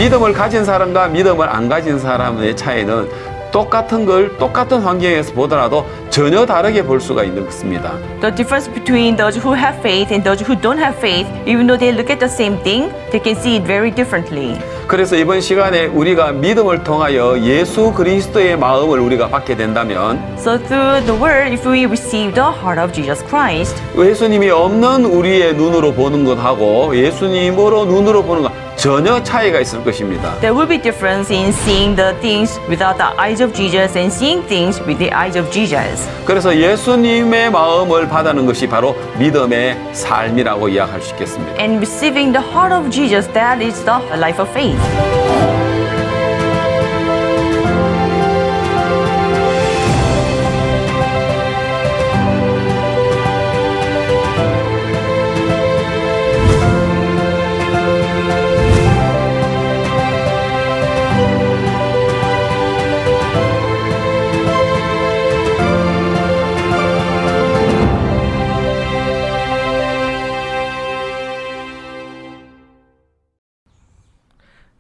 믿음을 가진 사람과 믿음을 안 가진 사람의 차이는 똑같은 걸 똑같은 환경에서 보더라도 전혀 다르게 볼 수가 있는 것입니다. The difference between those who have faith and those who don't have faith, even though they look at the same thing, they can see it very differently. 그래서 이번 시간에 우리가 믿음을 통하여 예수 그리스도의 마음을 우리가 받게 된다면 So through the word, if we receive the heart of Jesus Christ, 예수님이 없는 우리의 눈으로 보는 것하고 예수님으로 눈으로 보는 것 전혀 차이가 있을 것입니다. there will be difference in seeing the things without the eyes of Jesus and seeing things with the eyes of Jesus. 그래서 예수님의 마음을 받는 것이 바로 믿음의 삶이라고 이야기할 수 있겠습니다. And receiving the heart of Jesus, that is the life of faith.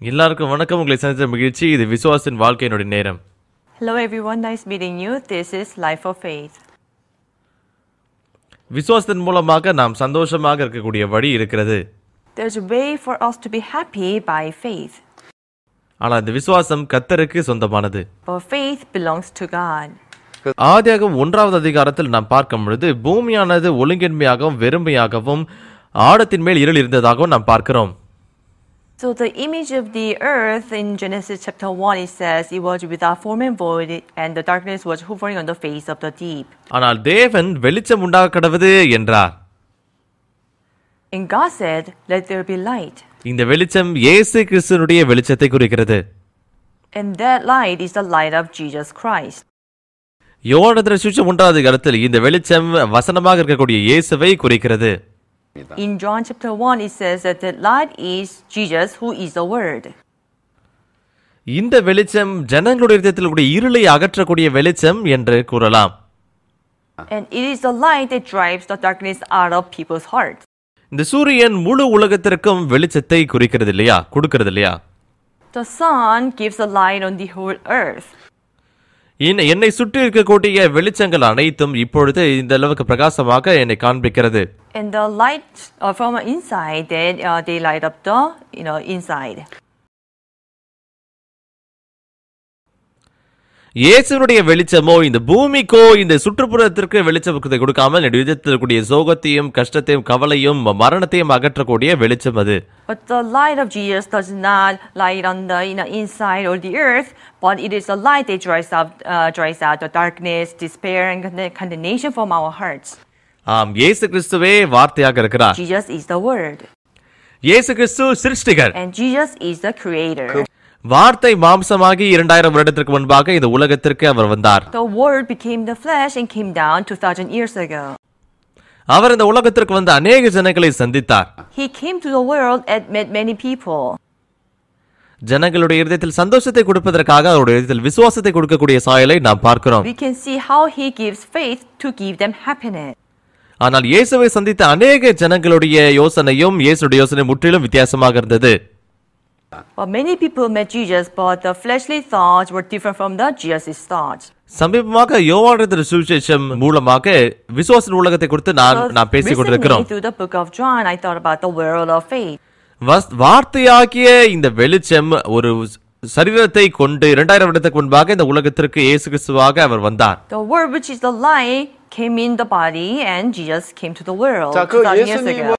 எல்லாருக்கும் வணக்கம். உங்களை சந்தித்த மகிழ்ச்சி. இது விசுவாசின் வாழ்க்கையினுடைய நேரம். Hello everyone, nice meeting you. This is Life of Faith. விசுவாசத்தின் மூலமாக நாம் சந்தோஷமாக இருக்கக்கூடிய வழி இருக்கிறது. There's a way for us to be happy by faith. ஆனால் இந்த விசுவாசம் கர்த்தருக்கு சொந்தமானது. But faith belongs to God. ஆதியாகமம் 1வது அதிகாரத்தில் நாம் பார்க்கும் பொழுது பூமியானது ஒழுங்கின்மையாகவும் வெறுமையாகவும் ஆழத்தின் மேல் இருள் இருந்ததாகவும் நாம் பார்க்கிறோம். So the image of the earth in Genesis chapter 1, it says it was without form and void, and the darkness was hovering on the face of the deep. ஆனால் தேவன் வெளிச்சம் உண்டாக கடவது என்றார். And God said, let there be light. இந்த வெளிச்சம் இயேசு கிறிஸ்துவினுடைய வெளிச்சத்தை குறிக்கிறது. And that light is the light of Jesus Christ. யோவான் சுவிசேஷம் 1வது அதிகாரத்தில் இந்த வெளிச்சம் வசனமாக இருக்கக்கூடிய இயேசுவை குறிக்கிறது. In John chapter 1, it says that the light is Jesus, who is the Word. இந்த வெளிச்சம் ஜனங்களுடைய இதயத்தில் கூடிய இருளை அகற்றக்கூடிய வெளிச்சம் என்று கூறலாம். And it is the light that drives the darkness out of people's hearts. இந்த சூரியன் முழு உலகத்திற்கும் வெளிச்சத்தை குறிக்கிறது இல்லையா, கொடுக்கிறது இல்லையா? The sun gives the light on the whole earth. என்னை சுற்றி இருக்கக்கூடிய வெளிச்சங்கள் அனைத்தும் இப்பொழுது இந்த அளவுக்கு பிரகாசமாக என்னை காண்பிக்கிறது. And the light from inside, they light up the inside. இயேசுனுடைய வெளிச்சமோ இந்த பூமிக்கோ இந்த சுற்றுப்புறத்திற்கு வெளிச்சம் கொடுக்காமல் இதயத்தில் இருக்கக்கூடிய சோகத்தையும் கஷ்டத்தையும் கவலையும் மரணத்தையும் அகற்றக்கூடிய வெளிச்சம் அது. But the light of Jesus does not light on the inside or the earth, but it is a light that drives out the darkness, despair, and condemnation from our hearts. ஆம், இயேசு கிறிஸ்துவே வார்த்தையாக இருக்கிறார். Jesus is the Word. இயேசு கிறிஸ்து சிருஷ்டிகர். And Jesus is the Creator. வார்த்தை மாம்சமாகி 2000 வருடத்திற்கு முன்பாக இந்த உலகத்திற்கு அவர் வந்தார். The Word became the flesh and came down 2000 years ago. அவர் இந்த உலகத்திற்கு வந்து அநேக ஜனங்களை சந்தித்தார். He came to the world and met many people. ஜனங்களுடைய இதயத்தில் சந்தோஷத்தை கொடுப்பதற்காக அவருடைய இதயத்தில் விசுவாசத்தை கொடுக்கக்கூடிய சாயலை நாம் பார்க்கிறோம். We can see how he gives faith to give them happiness. ஆனால் இயேசுவை சந்தித்த அநேக ஜனங்களுடைய யோசனையும் இயேசுடைய யோசனை முற்றிலும் வித்தியாசமாக இருந்தது. But many people met Jesus, but the fleshly thoughts were different from the Jesus' thoughts. சமீபமாக யோவான் சுவிசேஷம் மூலமாக விசுவாச உலகத்தை குறித்து நான் பேசிக் கொண்டிருக்கிறோம். Through the book of John, I thought about the world of faith. வார்த்தையாகிய இந்த வெளிச்சம் ஒரு சரீரத்தை கொண்டு 2000 வருடத்துக்கு முன்பாக இந்த உலகத்திற்கு இயேசு கிறிஸ்துவாக அவர் வந்தார். The word which is the light came in the body and Jesus came to the world 2000 years ago.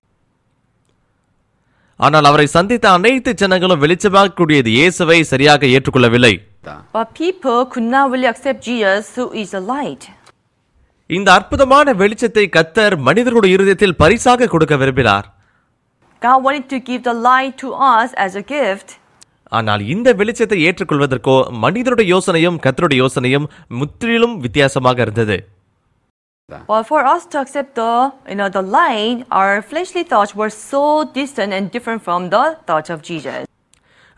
ஆனால் அவரை சந்தித்த அனைத்து ஜனங்களும் வெளிச்சமாகக்கூடியது இயேசுவை சரியாக ஏற்றுக்கொள்ளவில்லை. But people could not really accept Jesus, who is the light. இந்த அற்புதமான வெளிச்சத்தை கர்த்தர் மனிதர்களுடைய இருதயத்தில் பரிசாக கொடுக்க விரும்பினார். God wanted to give the light to us as a gift. ஆனால் இந்த வெளிச்சத்தை ஏற்றுக்கொள்வதற்கோ மனிதனுடைய யோசனையும் கர்த்தருடைய யோசனையும் முற்றிலும் வித்தியாசமாக இருந்தது. But for us to accept the light, our fleshly thoughts were so distant and different from the thoughts of Jesus.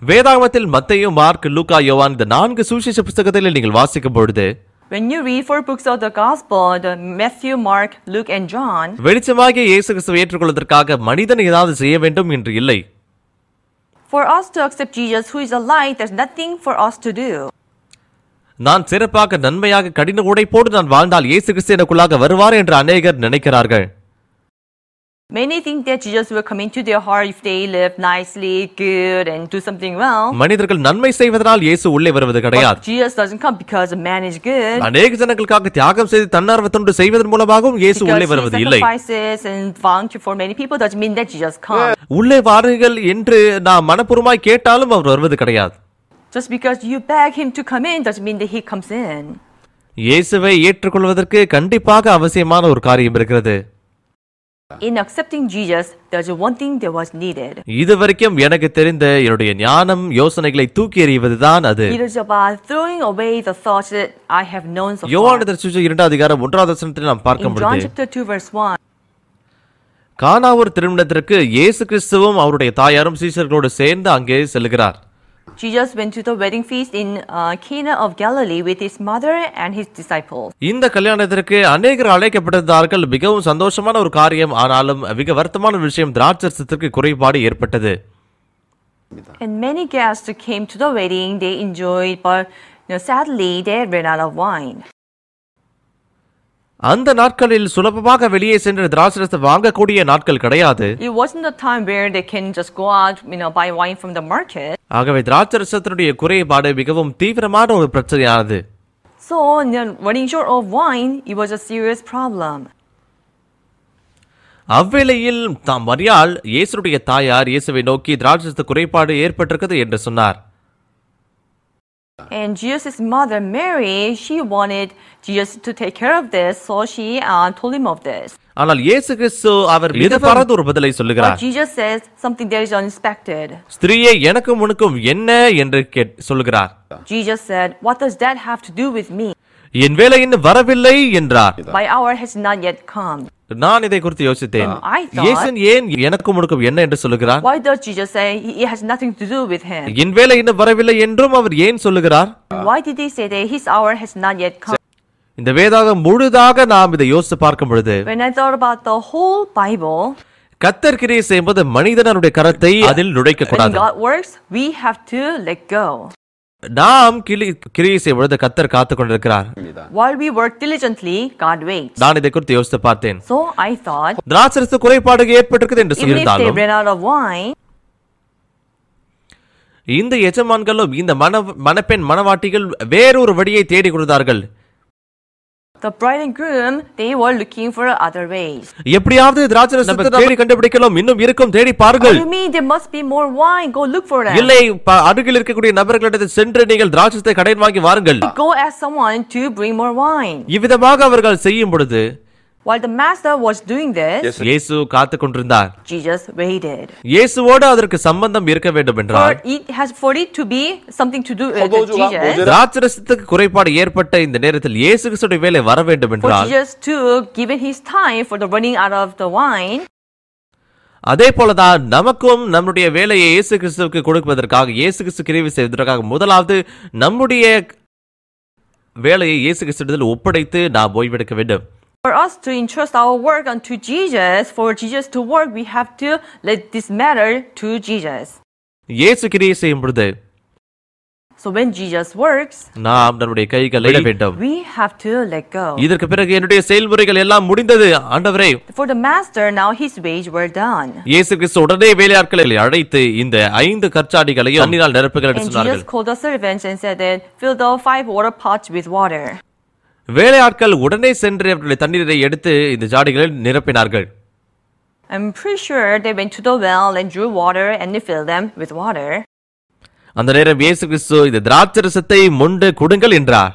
வேதாகமத்தில் மத்தேயு, மார்க், லூக்கா, யோவான் இந்த 4 சுவிசேஷ புத்தகத்தில் நீங்கள் வாசிக்கும் பொழுது When you read 4 books of the gospel, Matthew, Mark, Luke and John, வெளிச்சமாகிய இயேசு கிறிஸ்துவை ஏற்றுக்கொள்வதற்காக மனிதன் ஏதாவது செய்ய வேண்டும் என்று இல்லை. For us to accept Jesus, who is a light, there's nothing for us to do. நான் சிறப்பாக நன்மையாக கடின உழைப்போடு நான் வாழ்ந்தால் இயேசு கிறிஸ்து எனக்குள்ளாக வருவார் என்று அநேகர் நினைக்கிறார்கள். Many think that Jesus will come into their heart if they live nicely, good, and do something well. மனிதர்கள் நன்மை செய்வதனால் இயேசு உள்ளே வருவது கிடையாது. But Jesus doesn't come because a man is good. அநேக ஜனங்களுக்காக தியாகம் செய்து தன்னார்வ தொண்டு செய்வதன் மூலமாகவும் இயேசு உள்ளே Because he வருவது இல்லை. sacrifices and volunteer for many people doesn't mean that Jesus comes. உள்ளே வாருங்கள் என்று நாம் மனப்பூர்வமாய் கேட்டாலும் அவர் வருவது கிடையாது. Just because you beg him to come in doesn't mean that he comes in. இயேசுவை ஏற்றுக்கொள்வதற்கு கண்டிப்பாக அவசியமான ஒரு காரியம் இருக்கிறது. In accepting Jesus, there's one thing that was needed. இதுவரைக்கும் எனக்கு தெரிந்த என்னுடைய ஞானம் யோசனைகளை தூக்கி எறிவதுதான் அது. It is about throwing away the thoughts that I have known so far. யோவான் சுவிசேஷம் 2 அதிகாரம் 1 வசனத்தில் நாம் பார்க்கும் In John பொழுது chapter 2 verse 1, கானாவூர் திருமணத்திற்கு இயேசு கிறிஸ்துவும் அவருடைய தாயாரும் சீஷர்களோடு சேர்ந்து அங்கே செல்கிறார். Jesus went to the wedding feast in Cana of Galilee with his mother and his disciples. இந்த கல்யாணத்திற்கு அநேகர் அழைக்கப்பட்டிருந்தார்கள். மிகவும் சந்தோஷமான ஒரு காரியம். ஆனாலும் மிக வருத்தமான விஷயம், திராட்சரசத்திற்கு குறைபாடு ஏற்பட்டது. And many guests came to the wedding. They enjoyed, but sadly they ran out of wine. அந்த நாட்களில் சுலபமாக வெளியே சென்று திராட்சரசத்தை வாங்கக்கூடிய நாட்கள் கிடையாது. It wasn't the time where they can just go out, buy wine from the market. ஆகவே திராட்சரசத்தினுடைய குறைபாடு மிகவும் தீவிரமான ஒரு பிரச்சனையானது. So, running short of wine, it was a serious problem. அவ்வேளையில் மரியாள் இயேசுடைய தாயார் இயேசுவை நோக்கி திராட்சரச குறைபாடு ஏற்பட்டிருக்கிறது என்று சொன்னார். And Jesus' mother Mary, she wanted Jesus to take care of this, so she told him of this. ஆனால் இயேசு கிறிஸ்து அவர் எதிர்பாராத ஒரு பதிலை சொல்லுகிறார். But Jesus says something that is unexpected. ஸ்திரீயே எனக்கும் உனக்கும் என்ன என்று சொல்லுகிறார். Jesus said, what does that have to do with me? என் வேலை இன்னும் வரவில்லை என்றார். My hour has not yet come. நான் இதை குறித்து யோசித்தேன். இயேசு ஏன் எனக்கும் உனக்கும் என்ன என்று சொல்லுகிறார்? Why does Jesus say it has nothing to do with him? என் வேலை இன்னும் வரவில்லை என்றும் அவர் ஏன் சொல்லுகிறார்? Why did he say that his hour has not yet come? இந்த வேதாகம் முழுதாக நாம் இதை யோசித்து பார்க்கும் பொழுது, When I thought about the whole Bible, கர்த்தர் கிரியை செய்யும்போது மனிதனுடைய கரத்தை அதில் நுழைக்க when கூடாது. God works, we have to let go. நாம் கிரியை செய்யும்போது கர்த்தர் காத்துக் கொண்டிருக்கிறார். While we work diligently, God waits. நான் இதை குறித்து யோசித்து பார்த்தேன். So I thought, திராட்சரச குறைபாடு ஏற்பட்டிருக்கிறது என்று even if they சொல்லியிருந்தாலும் ran out of wine, இந்த எஜமான்களும் இந்த மணப்பெண் மணவாட்டிகள் வேறொரு வழியை தேடி கொடுத்தார்கள். the bride and groom, they were looking for other ways. எப்படியாவது திராட்சரசத்தை தேடி கண்டுபிடிக்கலாம், இன்னும் இருக்கும், தேடி பாருங்கள். What do you mean there must be more wine? Go look for them. இல்லை, அருகில் இருக்கக்கூடிய நபர்களிடத்தில் சென்று நீங்கள் திராட்சரசத்தை கடன் வாங்கி வாருங்கள். Go ask someone to bring more wine. இவ்விதமாக அவர்கள் செய்யும் பொழுது While the master was doing this, இயேசு காத்துக் கொண்டிருந்தார். Jesus waited. இயேசுவோடு அதற்கு சம்பந்தம் இருக்க வேண்டும் என்றால், For it to be something to do with Jesus, திராட்சரசத்துக்கு குறைபாடு ஏற்பட்ட இந்த நேரத்தில் இயேசு கிறிஸ்துவின் வேலை வர வேண்டும் for என்றால், Jesus to give his time for the running out of the wine, அதே போலதான் நமக்கும் நம்முடைய வேலையை இயேசு கிறிஸ்துவுக்கு கொடுப்பதற்காக, இயேசு கிறிஸ்து கிரியை செய்வதற்காக முதலாவது நம்முடைய வேலையை இயேசு கிறிஸ்துவிடத்தில் ஒப்படைத்து நாம் ஓய்வெடுக்க வேண்டும். For us to entrust our work unto Jesus, for Jesus to work, we have to let this matter to Jesus. இயேசு கிரியை செய்யும் பொழுது So when Jesus works, நாம் நம்முடைய கைகளை விட வேண்டும். we have to let go. இதற்கு பிறகு என்னுடைய செயல்முறைகள் எல்லாம் முடிந்தது ஆண்டவரே. For the master, now his ways were done. இயேசு கிறிஸ்து உடனே வேலையாட்களை அழைத்து இந்த 5 கற்சாடிகளையும் தண்ணீரால் நிரப்புங்கள் என்று And சொன்னார்கள். Jesus called the servants and said that fill the 5 water pots with water. வேலையாட்கள் உடனே சென்று அவர்களுடைய தண்ணீரை எடுத்து இந்த ஜாடிகளில் நிரப்பினார்கள். I'm pretty sure they went to the well and drew water and they filled them with water. அந்த நேரம் இயேசு கிறிஸ்து இந்த திராட்சரசத்தை மொண்டு கொடுங்கள் என்றார்.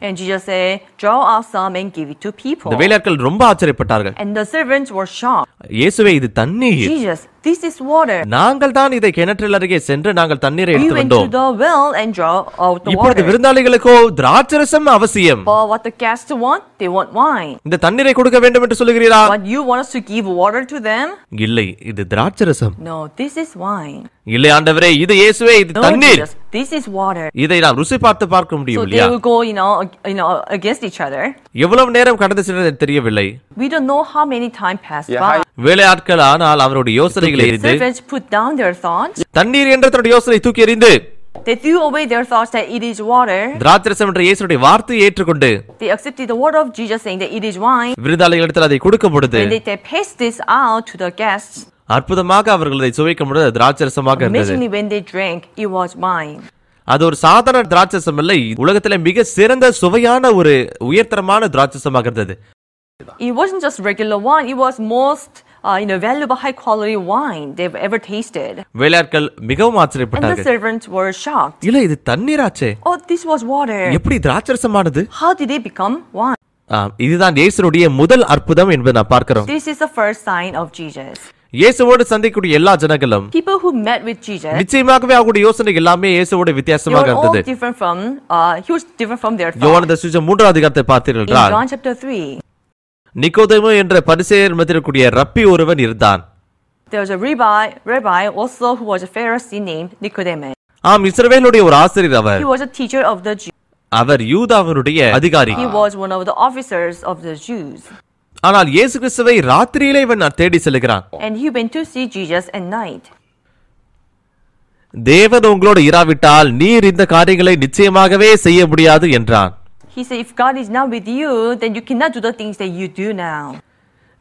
And Jesus said, draw out some and give it to people. இந்த வேலையாட்கள் ரொம்ப ஆச்சரியப்பட்டார்கள். And the servants were shocked. இயேசுவே, இது தண்ணீர். Jesus, this is water. நாங்கள் தான் இதை கிணற்றில் அருகே சென்று நாங்கள் தண்ணீரை We எடுத்து went வந்தோம். to the well and draw out the இப்பொழுது water. விருந்தாளிகளுக்கோ திராட்சரசம் அவசியம். But what the guests want, they want wine. இந்த தண்ணீரை கொடுக்க வேண்டும் என்று சொல்லுகிறீரா? But you want us to give water to them? இல்லை, இது திராட்சரசம். No, this is wine. இல்லை ஆண்டவரே, இது இயேசுவே, இது No, தண்ணீர். Jesus, this is water. இதை நாம் ருசி பார்த்து பார்க்க So முடியும் they இல்லையா? will go, against each other. எவ்வளவு நேரம் கடந்து சென்றது தெரியவில்லை. We don't know how many time passed Yeah, by. வேலையாட்கள் ஆனால் அவருடைய யோசனைகளை எறிந்து Servants put down their thoughts. தண்ணீர் என்ற தன்னுடைய யோசனை தூக்கி எறிந்து They threw away their thoughts that it is water. திராட்சரசம் என்ற இயேசுடைய வார்த்தையை ஏற்றுக்கொண்டு They accepted the word of Jesus saying that it is wine. விருந்தாளிகளிடத்தில் அதை கொடுக்கும் பொழுது When they passed this out to the guests, அற்புதமாக அவர்கள் அதை சுவைக்கும் பொழுது திராட்சரசமாக இருந்தது. amazingly when they drank, it was wine. அது ஒரு சாதாரண திராட்சரசம் இல்லை, உலகத்திலே மிக சிறந்த சுவையான ஒரு உயர்தரமான திராட்சரசமாக இருந்தது. It wasn't just regular wine, it was most valuable high quality wine they've ever tasted. வேலையாட்கள் மிகவும் And the ஆச்சரியப்பட்டார்கள். servants were shocked. இல்ல இது தண்ணீராச்சே, Oh, this was water. எப்படி திராட்சரசமானது? How did it become wine? இதுதான் இயேசுடைய முதல் அற்புதம் என்பதை நான் பார்க்கிறோம். This is the first sign of Jesus. இயேசுவோடு சந்திக்கக்கூடிய எல்லா ஜனங்களும் People who met with Jesus, நிச்சயமாகவே அவங்களுடைய யோசனை எல்லாமே இயேசுவோட they வித்தியாசமாக were all இருந்தது. different from, he was different from their thoughts. யோவான் சுவிசேஷம் 3ஆம் அதிகாரத்தை பார்த்தீர்கள் In என்றால் John chapter 3, நிக்கோதேமு என்ற பரிசேயர் மத்தியில் கூடிய ரப்பி ஒருவன் இருந்தான். there was a rabbi also who was a Pharisee named Nicodemus. இஸ்ரவேலுடைய ஒரு ஆசிரியர் அவர். He was a teacher of the Jews. அவர் யூதாவினுடைய அதிகாரி. He was one of the officers of the Jews. ஆனால் இயேசு கிறிஸ்துவை ராத்திரியிலே இவன் தேடி செல்கிறான். And he went to see Jesus at night. தேவன் உங்களோடு இராவிட்டால் நீர் இந்த காரியங்களை நிச்சயமாகவே செய்ய முடியாது என்றான். He said, if God is not with you, then you cannot do the things that you do now.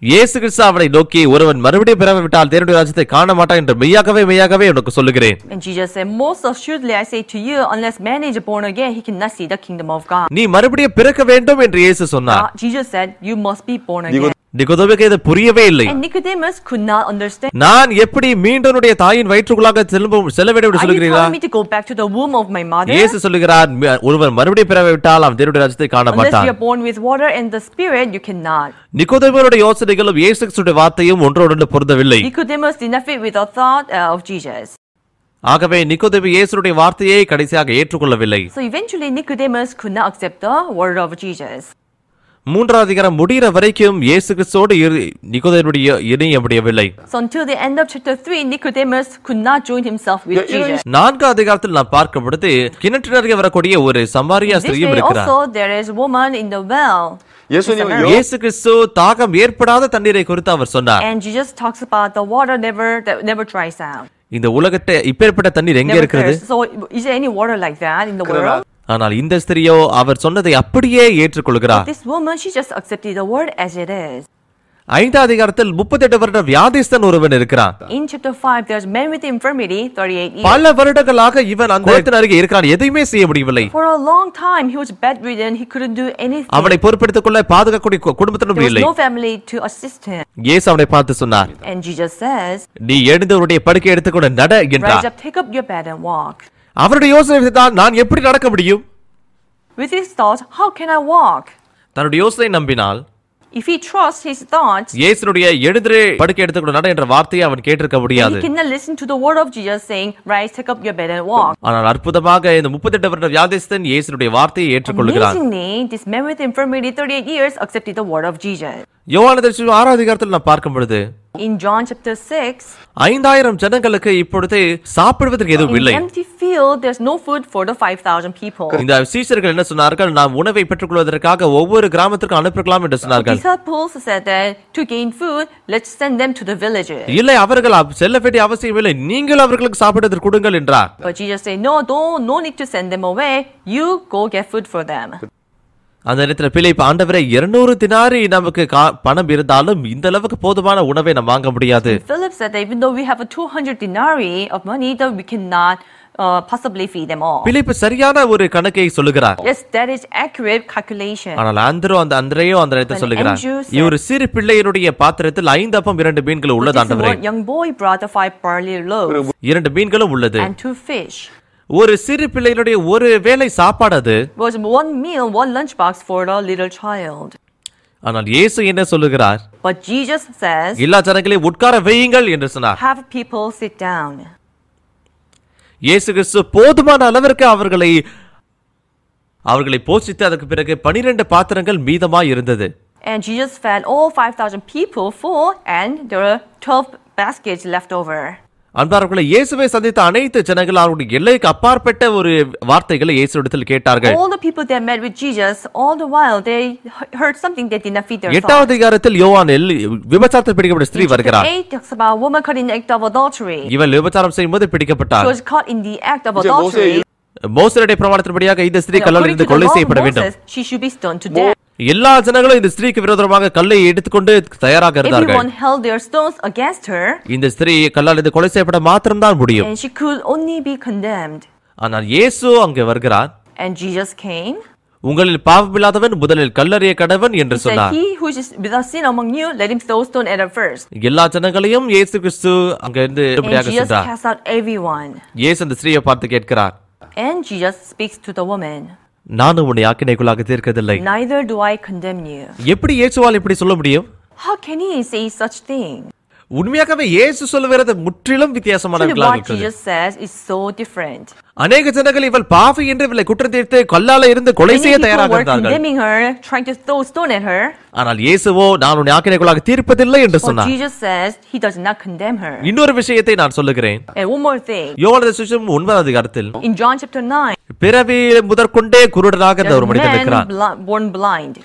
இயேசு கிறிஸ்து அவனை நோக்கி ஒருவன் மறுபடியும் பிறவிட்டால் தேவனுடைய ராஜ்யத்தை காண மாட்டான் என்று மெய்யாகவே உனக்கு சொல்லுகிறேன். And Jesus said, most assuredly I say to you, unless man is born again, he cannot see the kingdom of God. நீ மறுபடியும் பிறக்க வேண்டும் என்று இயேசு சொன்னார். Jesus said, you must be born again. நிக்கோதேமுக்கு இது புரியவே இல்லை. And Nicodemus could not understand. நான் எப்படி மீண்டும் என்னுடைய தாயின் வயிற்றுக்குள்ளாக செல்ல வேண்டும் என்று Are you சொல்கிறீர்களா? telling me to go back to the womb of my mother? இயேசு சொல்லுகிறார் ஒருவன் மறுபடியும் பிறவிட்டால் அவன் தேவனுடைய ராஜ்யத்தை காண Unless மாட்டான். you are born with water and the spirit, you cannot. நிக்கோதேமுடைய யோசனைகளும் இயேசு கிறிஸ்துவின் வார்த்தையும் ஒன்றோடொன்று பொருந்தவில்லை. Nicodemus did not fit with the thought of Jesus. ஆகவே நிக்கோதேமு இயேசுடைய வார்த்தையை கடைசியாக ஏற்றுக்கொள்ளவில்லை. So eventually Nicodemus could not accept the word of Jesus. 3ஆம் அதிகாரம் முடிகிற வரைக்கும் இயேசு கிறிஸ்துவோடு நிக்கோதேமுடைய இணைய முடியவில்லை. So until the end of chapter 3, Nicodemus could not join himself with Jesus. 4ஆம் அதிகாரத்தில் நாம் பார்க்கும் பொழுது கிணற்றினருகே வரக்கூடிய ஒரு சமாரியா This ஸ்திரீயும் day இருக்கிறார். also there is a woman in the well. 예수님은 இயேசு கிறிஸ்து தாகம் ஏற்படாத தண்ணீரை குறித்து அவர் சொன்னார். And Jesus talks about the water that never dries out. இந்த உலகத்தை இப்பேற்பட்ட தண்ணீர் எங்கே Never இருக்கிறது? thirsts. So is there any water like that in the world? ஆனால் இந்த ஸ்திரியோ அவர் சொன்னதை அப்படியே ஏற்றுக்கொள்கிறார். This woman, she just accepted the word as it is. 5ஆம் அதிகாரத்தில் 38 வருட வியாதிஸ்தன் ஒருவன் இருக்கிறான். In chapter 5, there's man with infirmity, 38 years. பல வருடங்களாக இவன் அந்த இடத்தின் அருகே இருக்கிறான், எதையுமே செய்ய முடியவில்லை. For a long time, he was bedridden. He couldn't do anything. அவனை பொறுப்பெடுத்துக் கொள்ள பாதுகாக்கக்கூடிய குடும்பத்தினரும் There was இல்லை. no family to assist him. இயேசு அவனை பார்த்து சொன்னார், And Jesus says, நீ எழுந்து உன்னுடைய படுக்கை எடுத்துக்கொண்டு நட rise என்றார். up, take up your bed and walk. அவருடைய யோசனை தான், நான் எப்படி நடக்க முடியும்? With his thoughts, how can I walk? தன்னுடைய யோசனை நம்பினால் If he trusts his thoughts, இயேசுடைய எழுந்திரு படுக்கை எடுத்துக்கொண்டு நட என்ற வார்த்தையை அவன் கேட்டிருக்க then முடியாது. he cannot listen to the word of Jesus saying, rise, take up your bed and walk. ஆனால் அற்புதமாக இந்த 38 வருட வியாதிஸ்தன் இயேசுடைய வார்த்தையை ஏற்றுக்கொள்கிறான். Amazingly, this man with infirmity 38 years accepted the word of Jesus. யோவான் 6ஆம் அதிகாரத்தில் நாம் பார்க்கும் பொழுது In John chapter 6, 5000 ஜனங்களுக்கு இப்பொழுது சாப்பிடுவதற்கு எதுவும் in இல்லை. empty field, there's no food for the 5,000 people. இந்த சீஷர்கள் என்ன சொன்னார்கள்? நாம் உணவை பெற்றுக்கொள்வதற்காக ஒவ்வொரு கிராமத்திற்கும் அனுப்பலாம் என்று சொன்னார்கள். Disciples said that to gain food, let's send them to the villages. இல்லை, அவர்கள் செல்ல வேண்டிய அவசியம் இல்லை, நீங்கள் அவர்களுக்கு சாப்பிடுவதற்கு கொடுங்கள் என்றார். But Jesus said, no need to send them away. You go get food for them. அந்த நேரத்தில் பிலிப்பு, ஆண்டவரே 200 தினாரி நமக்கு பணம் இருந்தாலும் இந்த அளவுக்கு போதுமான உணவை நாம் வாங்க முடியாது. Philip said that even though we have a 200 denarii of money, that we cannot possibly feed them all. பிலிப்பு சரியான ஒரு கணக்கை சொல்லுகிறார். Yes, that is accurate calculation. ஆனால் அந்திரேயோ அந்த நேரத்தில் சொல்லுகிறார், இவர் சிறு பிள்ளையினுடைய பாத்திரத்தில் 5 அப்பம் 2 மீன்கள் உள்ளது ஆண்டவரே. This young boy brought the 5 barley loaves 2 மீன்களும் உள்ளது. and 2 fish. ஒரு சிறு பிள்ளையினுடைய ஒரு வேளை சாப்பாடு அது. Was one meal, one lunchbox for a little child. ஆனால் இயேசு என்ன சொல்லுகிறார்? But Jesus says, எல்லா ஜனங்களையும் உட்கார வையுங்கள் என்று சொன்னார். have people sit down. இயேசு கிறிஸ்து போதுமான அளவிற்கு அவர்களை போஷித்து அதற்கு பிறகு 12 பாத்திரங்கள் மீதமாய் இருந்தது. And Jesus fed all 5,000 people full, and there were 12 baskets left over. அன்பார்வர்களே, இயேசுவை சந்தித்த அனைத்து ஜனங்கள் அவருடைய எல்லைக்கு அப்பாற்பட்ட ஒரு வார்த்தைகளை இயேசுவிடத்தில் கேட்டார்கள். All the people that met with Jesus, all the while they heard something that did not fit their thoughts. 8வது அதிகாரத்தில் யோவானில் விபச்சாரத்தில் பிடிக்கப்பட்ட ஸ்திரீ வருகிறார். 8 talks about a woman caught in the act of adultery. இவள் விபச்சாரம் செய்யும்போது பிடிக்கப்பட்டார். She was caught in the act of adultery. மோசேயுடைய பிரமாணத்தின்படியாக இந்த ஸ்திரீ கல்லால் இருந்து கொலை செய்யப்பட வேண்டும். She should be stoned to death. எல்லா ஜனங்களும் இந்த ஸ்திரீக்கு விரோதமாக கல்லை எடுத்துக்கொண்டு தயாராக இருந்தார்கள். Everyone held their stones against her. இந்த ஸ்திரீ கல்லால் இருந்து கொலை செய்யப்பட மாத்திரம்தான் முடியும். And she could only be condemned. ஆனால் இயேசு அங்கே வருகிறார். And Jesus came. உங்களில் பாவமில்லாதவன் முதலில் கல்லறிய கடவன் என்று சொன்னார். He who is without sin among you, let him throw stone at her first. எல்லா ஜனங்களையும் இயேசு கிறிஸ்து அங்கே இருந்து And Jesus cast out everyone. இயேசு அந்த ஸ்திரீயை பார்த்து கேட்கிறார். And Jesus speaks to the woman. நான் உன்னை ஆக்கினைக்குள்ளாக தீர்க்கவில்லை. Neither do I condemn you. எப்படி இயேசுவால் இப்படி சொல்ல முடியும்? How can he say such thing? உண்மையாகவே இயேசு சொல்லுகிறது முற்றிலும் வித்தியாசமானதாக What இருக்கிறது. Jesus says is so different. அநேக ஜனங்கள் இவள் பாவி என்று இவளை குற்றம் தீர்த்து கல்லால இருந்து கொலை செய்ய தயாராக இருந்தார்கள். Condemning her, trying to throw stone at her. ஆனால் இயேசுவோ நான் உன்னை ஆக்கினைக்குள்ளாக தீர்ப்பதில்லை என்று சொன்னார். Jesus says he does not condemn her. இன்னொரு விஷயத்தை நான் சொல்லுகிறேன். And one more thing. யோவான் சுவிசேஷம் 9வது அதிகாரத்தில் In John chapter 9, பிறவி முதற்கொண்டே குருடராக இருந்த ஒரு மனிதன் இருக்கிறார். born blind.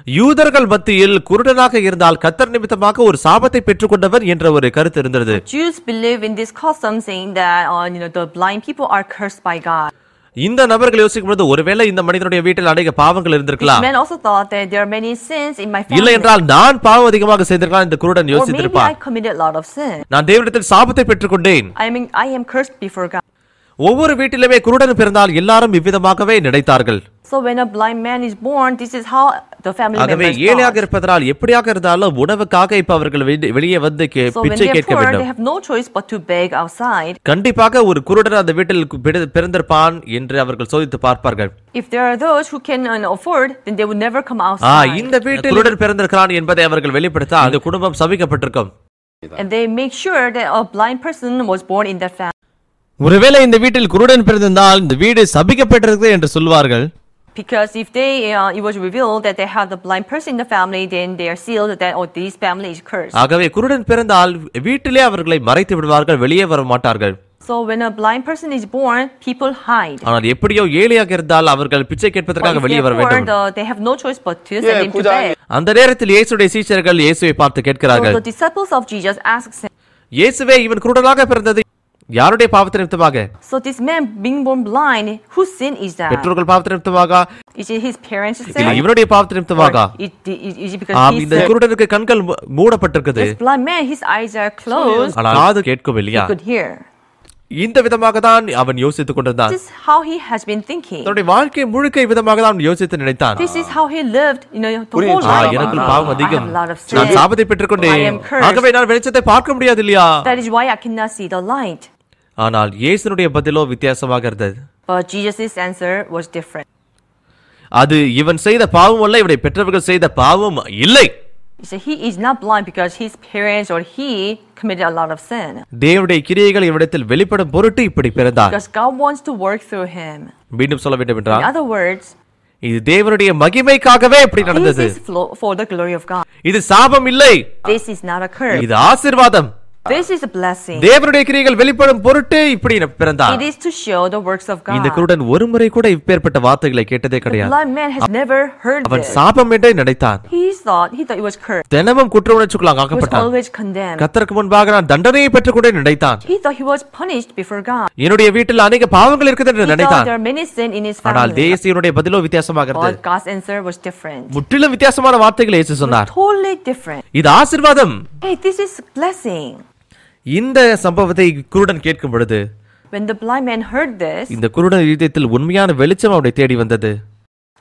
யூதர்கள் மத்தியில் குருடனாக இருந்தால் கர்த்தர் நிமித்தமாக ஒரு சாபத்தை பெற்றுக்கொண்டவர் என்ற ஒரு கருத்து இருந்தது. Jews believe in this custom saying that the blind people are cursed by God. இந்த நபர்கள் யோசிக்கும்போது ஒருவேளை இந்த மனிதனுடைய வீட்டில் அநேக பாவங்கள் இருந்திருக்கலாம். Men also thought that there are many sins in my family. இல்லை என்றால் நான் பாவம் அதிகமாக செய்திருக்கலாம் இந்த குருடன் யோசித்திருப்பார். Or maybe I committed a lot of sin. நான் தேவனிடத்தில் சாபத்தை பெற்றுக்கொண்டேன். I am cursed before God. ஒவ்வொரு வீட்டிலுமே குருடன் பிறந்தால் எல்லாரும் இவ்விதமாக நினைத்தார்கள். So when a blind man is born, this is how the family ஆகவே members ஏழையாக இருப்பதால் எப்படியாக இருந்தாலும் உணவுக்காக இப்ப அவர்கள் வெளியே வந்து பிச்சை கேட்க வேண்டும். They have no choice but to beg outside. கண்டிப்பாக ஒரு குருடன் அந்த வீட்டில் பிறந்திருப்பான் என்று அவர்கள் சோதித்து பார்ப்பார்கள். If there are those who can afford, then they would never come outside. இந்த வீட்டில் குருடன் பிறந்திருக்கிறான் என்பதை அவர்கள் வெளிப்படுத்தால் அந்த குடும்பம் சபிக்கப்பட்டிருக்கும். And they make sure that a blind person was born in that family. ஒருவேளை இந்த வீட்டில் குருடன் பிறந்திருந்தால் இந்த வீடு சபிக்கப்பட்டிருக்கு என்று சொல்வார்கள். Because if it was revealed that they have the blind person in the family, then they are sealed that this family is cursed. ஆகவே குருடன் பிறந்தால் வீட்டிலே அவர்களை மறைத்து விடுவார்கள், வெளியே வர மாட்டார்கள். So when a blind person is born, people hide. ஆனால் எப்படியோ ஏழையாக இருந்தால் அவர்கள் பிச்சை கேட்பதற்காக வெளியே வர வேண்டும். They have no choice but to send him to beg. அந்த நேரத்தில் இயேசுடைய சீஷர்கள் இயேசுவை பார்த்து கேட்கிறார்கள். So the disciples of Jesus asks him, இயேசுவே இவன் குருடனாக பிறந்தது யாருடைய பாவத்தின் நிமித்தமாக? So this man being born blind, whose sin is that? பெற்றோர்கள் பாவத்தின் நிமித்தமாக? Is it his parents' sin? இல்ல இவனுடைய பாவத்தின் நிமித்தமாக? Is it because இந்த குருடனுக்கு கண்கள் மூடப்பட்டிருக்குது. This blind man, his eyes are closed. ஆனால் காது கேட்கவில்லையா? He could hear. இந்த விதமாக தான் அவன் யோசித்துக் கொண்டிருந்தான். This is how he has been thinking. தன்னுடைய வாழ்க்கை முழுக்க விதமாக தான் யோசித்து நினைத்தான். This is how he lived, the whole life. எனக்கு பாவம் அதிகம். I have a lot of sin. நான் சாபத்தை பெற்றுக்கொண்டேன். ஆகவே நான் வெளிச்சத்தை பார்க்க முடியாது இல்லையா? That is why I cannot see the light. ஆனால் இயேசுனுடைய பதிலோ வித்தியாசமாக இருந்தது. But Jesus' answer was different. அது இவன் செய்த பாவம் அல்ல, இவனை பெற்றவர்கள் செய்த பாவம் இல்லை. He is not blind because his parents or he committed a lot of sin. தேவனுடைய கிரியைகள் இவனிடத்தில் வெளிப்படும் பொருட்டு இப்படி பிறந்தார். Because God wants to work through him. மீண்டும் சொல்ல வேண்டும் என்றால், in other words, இது தேவனுடைய மகிமைக்காகவே இப்படி நடந்தது. This is for the glory of God. இது சாபம் இல்லை. This is not a curse. இது ஆசீர்வாதம். This is a blessing. தேவனுடைய கிரியைகள் வெளிப்படும் பொருட்டு இப்படி பிறந்தார். It is to show the works of God. இந்த குருடன் ஒருமுறை கூட இப்பேற்பட்ட வார்த்தைகளை கேட்டதே கிடையாது. The blind man has never heard அவன் this. சாபம் என்றே நினைத்தான். He thought it was cursed. தினமும் குற்ற உணர்ச்சிக்குள்ளாக He was ஆக்கப்பட்டான். always condemned. கர்த்தருக்கு முன்பாக நான் தண்டனையை பெற்றுக்கொண்டே நினைத்தான். He thought he was punished before God. என்னுடைய வீட்டில் அநேக பாவங்கள் இருக்குது என்று He thought நினைத்தான். there are many sin in his ஆனால் family. தேவனுடைய பதிலோ வித்தியாசமாக இருந்தது. But God's answer was different. முற்றிலும் வித்தியாசமான வார்த்தைகளை இயேசு சொன்னார். Totally different. இது ஆசீர்வாதம். Hey, this is blessing. இந்த சம்பவத்தை குருடன் கேட்கும் பொழுது, When the blind man heard this, இந்த குருடன் இதயத்தில் உண்மையான வெளிச்சம் அவனை தேடி வந்தது.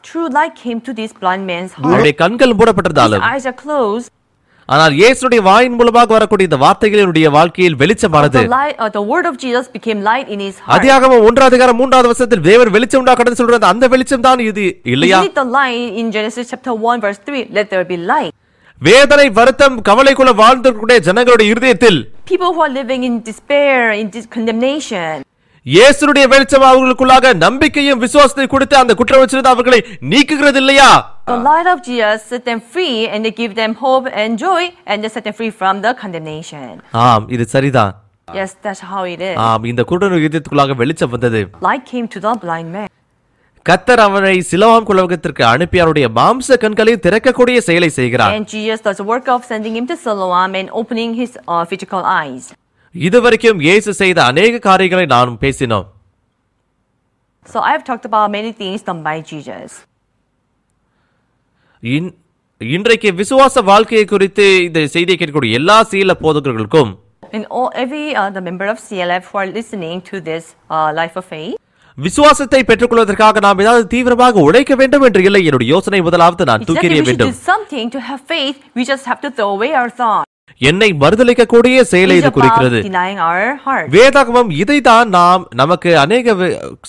true light came to this blind man's heart. அவனுடைய கண்கள் மூடப்பட்டதாலும், His eyes are closed. ஆனால் இயேசுடைய வாயின் மூலமாக வரக்கூடிய இந்த வார்த்தைகளுடைய வாழ்க்கையில் வெளிச்சமானது. The word of Jesus became light in his heart. அதிகாகமம் 1:3 தேவன் வெளிச்சம் உண்டாக்கணும்னு சொல்றது அந்த வெளிச்சம் தான் இது இல்லையா? Isn't it the light in Genesis chapter 1 verse 3? Let there be light. வேதனை வருத்தம் கவலைக்குள்ள வாழ்ந்திருக்கக்கூடிய ஜனங்களுடைய இருதயத்தில் People who are living in despair, in condemnation, இயேசுடைய வெளிச்சம் அவர்களுக்குள்ளாக நம்பிக்கையும் விசுவாசத்தை கொடுத்து அந்த குற்றம் வச்சிருந்த அவர்களை நீக்குகிறது இல்லையா? The light of Jesus set them free and they give them hope and joy and they set them free from the condemnation. ஆம், இது சரிதான். Yes, that's how it is. ஆம், இந்த குருடன் இதயத்துக்குள்ளாக வெளிச்சம் வந்தது. Light came to the blind man. கர்த்தர் அவனை சிலோவாம் குலவகத்திற்கு அனுப்பி அவருடைய மாம்ச கண்களை திறக்கக்கூடிய செயலை செய்கிறார். And Jesus does the work of sending him to Siloam and opening his physical eyes. இதுவரைக்கும் இயேசு செய்த அநேக காரியங்களை நாம் பேசினோம். So I have talked about many things done by Jesus. இன்றைக்கு விசுவாச வாழ்க்கையை குறித்து இந்த செய்தியை கேட்கக்கூடிய எல்லா சீல போதகர்களுக்கும் And every the member of CLF who are listening to this life of faith, விசுவாசத்தை பெற்றுக்கொள்வதற்காக நாம் ஏதாவது தீவிரமாக உழைக்க வேண்டும் என்று இல்லை. என்னுடைய யோசனை முதலாவது நான் it's like தூக்கி we should வேண்டும். do something to have faith. We just have to throw away our thoughts. என்னை மறுதலிக்கக்கூடிய செயலை It's இது about குறிக்கிறது. denying our heart. வேதாகமம் இதைத்தான் நமக்கு அநேக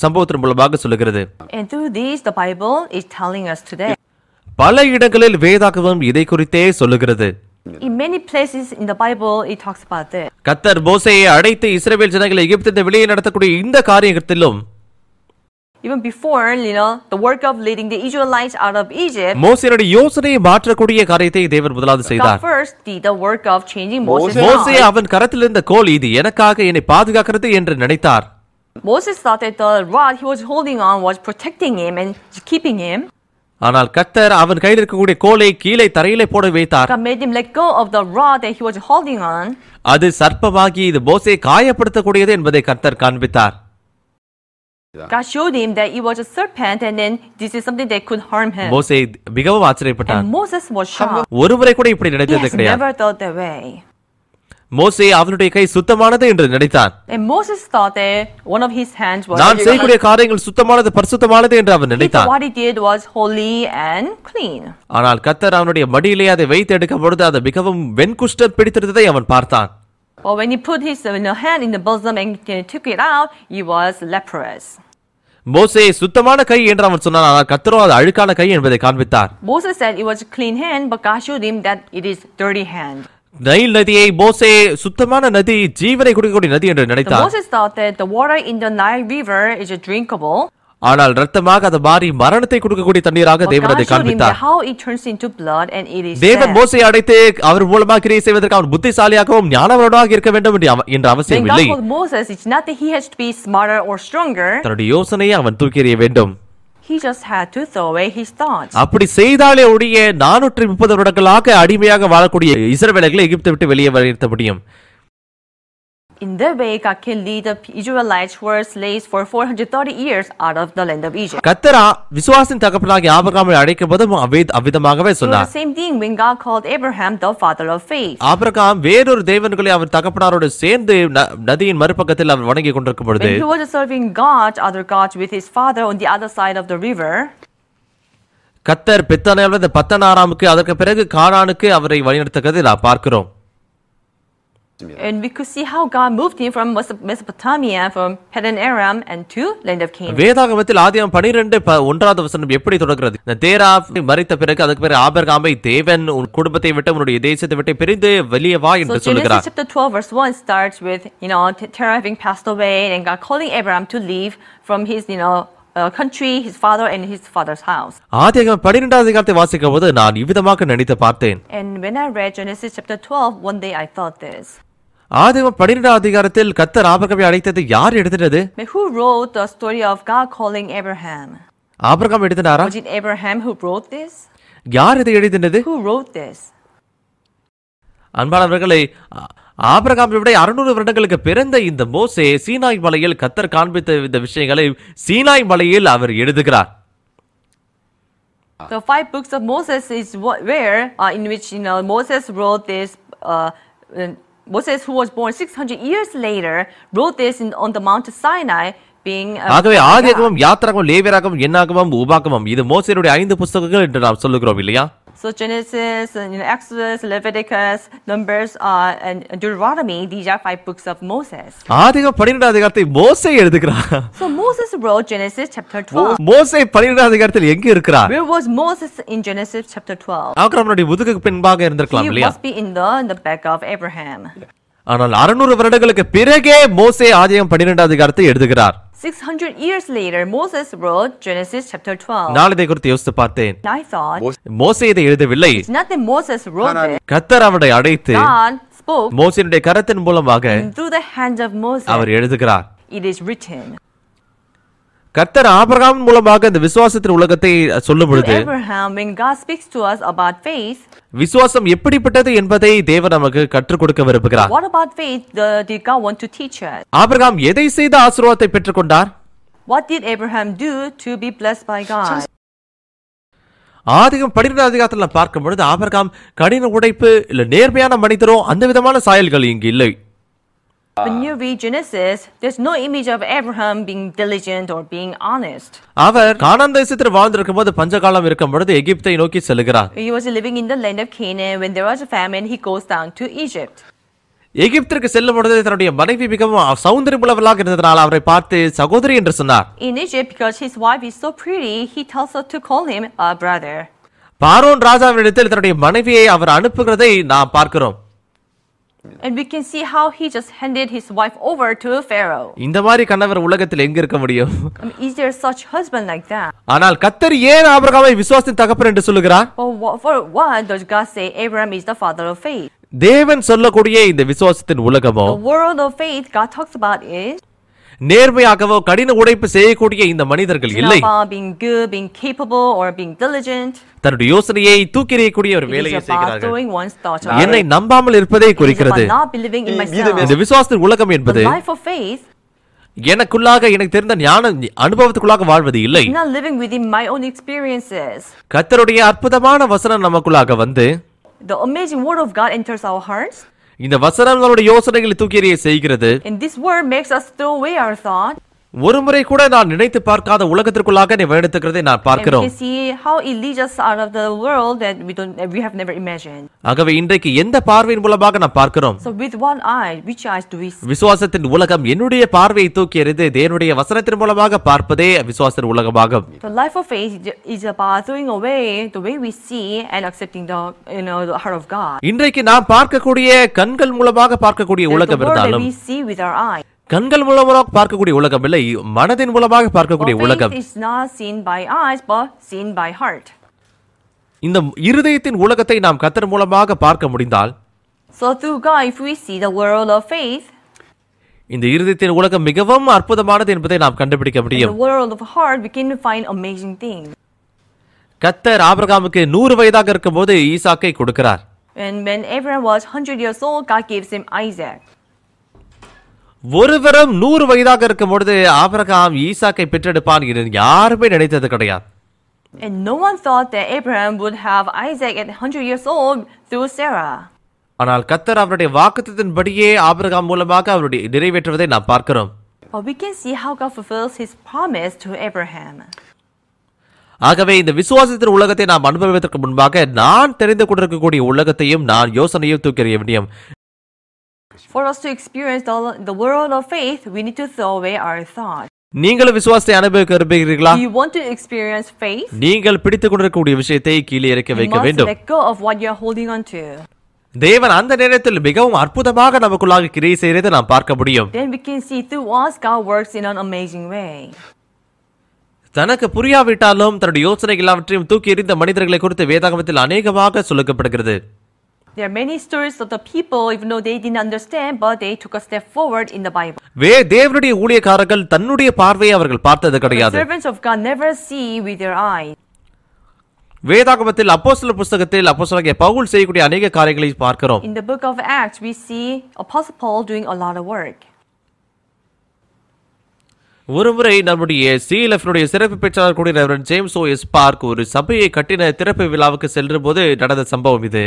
சம்பவத்தின் மூலமாக சொல்லுகிறது. And through this, the Bible is telling us today. பல இடங்களில் வேதாகமம் இதை குறித்தே சொல்லுகிறது. In many places in the Bible, it talks about this. கர்த்தர் மோசேயை அழைத்து இஸ்ரவேல் ஜனங்களை எகிப்திலிருந்து வெளியே நடத்தக்கூடிய இந்த காரியத்திலும் Even before, the work of leading the Israelites out of Egypt, மோசேயுடைய யோசனையை மாற்றக்கூடிய காரியத்தை தேவன் முதலாவது God செய்தார். first did the work of changing Moses' மோசே heart. அவன் கரத்தில் இருந்த கோல் இது எனக்காக என்னை பாதுகாக்கிறது என்று நினைத்தார். Moses thought that the rod he was holding on was protecting him and keeping him. ஆனால் கர்த்தர் அவன் கையில் இருக்கக்கூடிய கோலை கீழே தரையிலே போட வைத்தார். God made him let go of the rod that he was holding on. அது சர்ப்பமாகி இது மோசேயை காயப்படுத்தக்கூடியது என்பதை கர்த்தர் காண்பித்தார். God showed him that it was a serpent and then this is something that could harm him. மோசே மிகவும் ஆச்சரியப்பட்டான். And Moses was shocked. ஒருவரை கூட இப்படி He நினைத்தது has கிடையாது. never thought that way. மோசே அவனுடைய கை சுத்தமானது என்று நினைத்தான். And Moses thought that one of his hands was நான் செய்யக்கூடிய காரியங்கள் சுத்தமானது பரிசுத்தமானது என்று அவன் he thought நினைத்தான். what he did was holy and clean. ஆனால் கர்த்தர் அவனுடைய மடியிலே அதை வைத்து எடுக்கும் பொழுது அது மிகவும் வெண்குஷ்டம் பிடித்திருந்ததை அவன் பார்த்தான். But when he put his hand in the bosom and took it out, he was leprous. மோசே சுத்தமான கை என்று அவன் சொன்னான். ஆனால் கர்த்தரோ அது அழுக்கான கை என்பதை காண்பித்தார். Moses said it was a clean hand, but God showed him that it is dirty hand. Nile நதியை மோசே சுத்தமான நதி, ஜீவனை கொடுக்கக்கூடிய நதி என்று So நினைத்தார். Moses thought that the water in the Nile River is drinkable. ஆனால் ரத்தமாக அது மாறி மரணத்தை கொடுக்கக்கூடிய தண்ணீராக But தேவன் God அதை showed him காண்பித்தார். how it turns into blood and it is தேவன் death. மோசையை அழைத்து அவர் மூலமாக கிரியை செய்வதற்கு அவன் புத்திசாலியாகவும் ஞானவரனாக இருக்க வேண்டும் என்ற அவசியம் When God இல்லை. told Moses, it's not that he has to be smarter or stronger. தன்னுடைய யோசனையை அவன் தூக்கி எறிய வேண்டும். He just had to throw away his thoughts. அப்படி செய்தாலே ஒழிய 430 வருடங்களாக அடிமையாக வாழக்கூடிய இஸ்ரவேலர்களை எகிப்தை விட்டு வெளியே வருத்த முடியும். In that way, God can lead the Israelites who were slaves for 430 years out of the land of Egypt. கர்த்தர் விசுவாசின் தகப்பனாகிய ஆபிரகாமை அழைக்கும் போதும் அவ்விதமாகவே So the சொன்னார். same thing when God called Abraham the father of faith. Abraham வேறொரு தேவன்களை அவர் தகப்பனாரோடு சேர்ந்து நதியின் மறுபக்கத்தில் அவர் வணங்கி கொண்டிருக்கும் பொழுது When he was serving other gods with his father on the other side of the river, கர்த்தர் பெத்தானியாவிலிருந்து பத்தனாராமுக்கு அதற்கு பிறகு கானானுக்கு அவரை வழிநடத்துகிறது நாம் பார்க்கிறோம். and we could see how God moved him from Mesopotamia, from Padan Aram, and to land of Canaan. வேதாகமத்தில் ஆதியாகமம் 12:1 வசனம் எப்படி தொடர்கிறது? தேரா மரித்த பிறகு அதுக்கு பிறகு ஆபிரகாமை தேவன் உன் குடும்பத்தை விட்டு உன்னுடைய தேசத்தை விட்டு பிரிந்து வெளியே வா So என்று Genesis சொல்கிறார். chapter 12 verse 1 starts with, Terah having passed away and God calling Abraham to leave from his, country, his father and his father's house. ஆதியாகமம் 12 அதிகாரத்தை வாசிக்கும் போது நான் இவ்விதமாக நினைத்து பார்த்தேன். And when I read Genesis chapter 12, one day I thought this. ஆதியாகமம் 12 அதிகாரத்தில் கர்த்தர் ஆபிரகாமை அழைத்தது யார் எழுதினது? But who wrote the story of God calling Abraham? Abraham எழுதினாரா? Was it Abraham who wrote this? யார் இதை எழுதினது? Who wrote this? அன்பானவர்களே, ஆபிரகாமை விட 600 வருடங்களுக்கு பிறந்த இந்த மோசே சீனாய் மலையில் கர்த்தர் காண்பித்த இந்த விஷயங்களை சீனாய் மலையில் அவர் எழுதுகிறார். The 5 books of Moses is where in which Moses wrote this. Moses, who was born 600 years later, wrote this on the Mount Sinai, being. ஆகவே ஆதியாகமம், யாத்திராகமம், லேவியராகமம், என்னாகமம், உபாகமம் இது மோசேயுடைய 5 புத்தகங்கள் என்று நாம் சொல்லுகிறோம் இல்லையா? So Genesis, Exodus, Leviticus, Numbers, and Deuteronomy, these are 5 books of Moses. ஆதியாகமம் 12 அதிகாரத்தை மோசே எழுதுகிறார். So Moses wrote Genesis chapter 12. மோசே 12 அதிகாரத்தில் எங்க இருக்கிறார்? Where was Moses in Genesis chapter 12? ஆபிரகாமுடைய முதுகுக்கு பின்பாக இருந்திருக்கலாம் He இல்லையா? must be in the back of Abraham. ஆனால் 600 வருடங்களுக்கு பிறகே மோசே ஆதியாகமம் 12 அதிகாரத்தை எழுதுகிறார். 600 years later, Moses wrote Genesis chapter 12. நான் இதை குறித்து யோசித்து பார்த்தேன். And I thought, மோசே இதை எழுதவில்லை. it's not that Moses wrote it. கர்த்தர் அவரை அழைத்து God spoke மோசேயுடைய கரத்தின் மூலமாக and through the hands of Moses. அவர் எழுதுகிறார். It is written. கர்த்தர் ஆபிரகாம் மூலமாக இந்த விசுவாசத்தின் உலகத்தை சொல்லும் To பொழுது Abraham, when God speaks to us about faith, விசுவாசம் எப்படிப்பட்டது என்பதை தேவன் நமக்கு கற்றுக் கொடுக்க விரும்புகிறார். what about faith did God want to teach us? Abraham எதை செய்த ஆசீர்வாதத்தை பெற்றுக்கொண்டார்? What did Abraham do to be blessed by God? ஆதிகம் 12 அதிகாரத்தில் நாம் பார்க்கும் பொழுது ஆபிரகாம் கடின உழைப்பு இல்ல நேர்மையான மனிதரோ அந்த விதமான சாயல்கள் இங்கு இல்லை. When you read Genesis, there's no image of Abraham being diligent or being honest. அவர் கானான் தேசத்தில் வாழ்ந்திருக்கும் போது பஞ்சகாலம் இருக்கும் பொழுது எகிப்தை நோக்கி செல்கிறார். He was living in the land of Canaan. When there was a famine, he goes down to Egypt. எகிப்திற்கு செல்லும் பொழுது தன்னுடைய மனைவி மிகவும் சௌந்தரியமுள்ளவளாக இருந்ததனால் அவரை பார்த்து சகோதரி என்று சொன்னார். In Egypt, because his wife is so pretty, he tells her to call him a brother. பார்வோன் ராஜாவினிடத்தில் தன்னுடைய மனைவியை அவர் அனுப்புகிறதை நாம் பார்க்கிறோம். And we can see how he just handed his wife over to Pharaoh. இந்த மாதிரி கணவர் உலகத்தில் எங்க இருக்க முடியும்? Is there such husband like that? ஆனால் கர்த்தர் ஏன் ஆபிரகாமை விசுவாசத்தின் தகப்பன் என்று சொல்லுகிறார்? For what does God say Abraham is the father of faith? தேவன் சொல்லக்கூடிய இந்த விசுவாசத்தின் உலகமோ The world of faith God talks about is நேர்மையாகவோ கடின உழைப்பு செய்யக்கூடிய இந்த மனிதர்கள் இல்லை. not about being good, being capable or being diligent. தன்னுடைய யோசனையை தூக்கி எறியக்கூடிய ஒரு It is வேலையை about செய்கிறார்கள். throwing one's thoughts என்னை away. நம்பாமல் இருப்பதை It is குறிக்கிறது. about not believing in myself. இந்த விசுவாசத்தின் உலகம் என்பது The life of faith எனக்குள்ளாக எனக்கு தெரிந்த ஞான அனுபவத்துக்குள்ளாக வாழ்வது இல்லை. is not living within my own experiences. கர்த்தருடைய அற்புதமான வசனம் நமக்குள்ளாக வந்து The amazing word of God enters our hearts. இந்த வசனம் நம்முடைய யோசனைகளை தூக்கி எறிய செய்கிறது. And this word makes us throw away our thought. ஒருமுறை கூட நான் நினைத்து பார்க்காத உலகத்திற்குள்ளாக நீ வழிநடத்துகிறதை நான் And we பார்க்கிறோம். can see how it leads us out of the world that we have never imagined. ஆகவே இன்றைக்கு எந்த பார்வையின் மூலமாக நாம் பார்க்கிறோம்? So with one eye, which eyes do we see? விசுவாசத்தின் உலகம் என்னுடைய பார்வையை தூக்கி எறிந்து தேவனுடைய வசனத்தின் மூலமாக பார்ப்பதே விசுவாசத்தின் உலகமாகும். The life of faith is about throwing away the way we see and accepting the heart of God. இன்றைக்கு நாம் பார்க்கக்கூடிய கண்கள் மூலமாக பார்க்கக்கூடிய There's the உலகம் world that இருந்தாலும் we see with our eyes. கண்கள் மூலமாக பார்க்கக்கூடிய உலகம் இல்லை, மனதின் மூலமாக பார்க்கக்கூடிய Our உலகம். faith is not seen by eyes but seen by heart. இந்த இருதயத்தின் உலகத்தை நாம் கர்த்தர் மூலமாக பார்க்க முடிந்தால் So through God, if we see the world of faith, இந்த இருதயத்தின் உலகம் மிகவும் அற்புதமானது என்பதை நாம் கண்டுபிடிக்க in the முடியும். world of heart, we can find amazing things. கர்த்தர் ஆபிரகாமுக்கு 100 வயதாக இருக்கும்போது ஈசாக்கை கொடுக்கிறார். And when Abraham was 100 years old, God gives him Isaac. ஒருவரும் 100 வயதாக இருக்கும் பொழுது ஆபிரகாம் ஈசாக்கை பெற்றெடுப்பான் என்று யாருமே நினைத்தது கிடையாது. And no one thought that Abraham would have Isaac at 100 years old through Sarah. ஆனால் கர்த்தர் அவருடைய வாக்குத்தத்தின்படியே ஆபிரகாம் மூலமாக அவருடைய நிறைவேற்றுவதை நாம் பார்க்கிறோம். But we can see how God fulfills his promise to Abraham. ஆகவே இந்த விசுவாசத்தின் உலகத்தை நாம் அனுபவிப்பதற்கு முன்பாக நான் தெரிந்து கொண்டிருக்கக்கூடிய உலகத்தையும் நான் யோசனையும் தூக்கி எறிய முடியும். For us to experience the world of faith, we need to throw away our thoughts. நீங்களும் விசுவாசத்தை அனுபவிக்க விரும்புகிறீர்களா? Do you want to experience faith? நீங்கள் பிடித்துக் கொண்டிருக்கக்கூடிய விஷயத்தை கீழே இறக்கி You வைக்க must வேண்டும். let go of what you are holding on to. தேவன் அந்த நேரத்தில் மிகவும் அற்புதமாக நமக்குள்ளாக கிரியை செய்யறதை நாம் பார்க்க முடியும். Then we can see through us God works in an amazing way. தனக்கு புரியாவிட்டாலும் தன்னுடைய யோசனைகள் எல்லாவற்றையும் தூக்கி எறிந்த மனிதர்களை குறித்து வேதாகமத்தில் அநேகமாக சொல்லப்படுகிறது. There are many stories of the people, even though they didn't understand, but they took a step forward in the Bible. தேவனுடைய ஊழியக்காரர்கள் தன்னுடைய பார்வையை அவர்கள் பார்த்தது The கிடையாது. servants of God never see with their eyes. வேதாகமத்தில் அப்போஸ்தலர் புத்தகத்தில் அப்போஸ்தலனாகிய பவுல் செய்யக்கூடிய அநேக காரியங்களை பார்க்கிறோம். In the book of Acts, we see Apostle Paul doing a lot of work. ஒருமுறை நம்முடைய CLF-னுடைய சிறப்பு பேச்சாளர் கூடிய ரெவரண்ட் ஜேம்ஸ் O.S. பார்க் ஒரு சபையை கட்டின திறப்பு விழாவுக்கு சென்ற போது நடந்த சம்பவம் இது.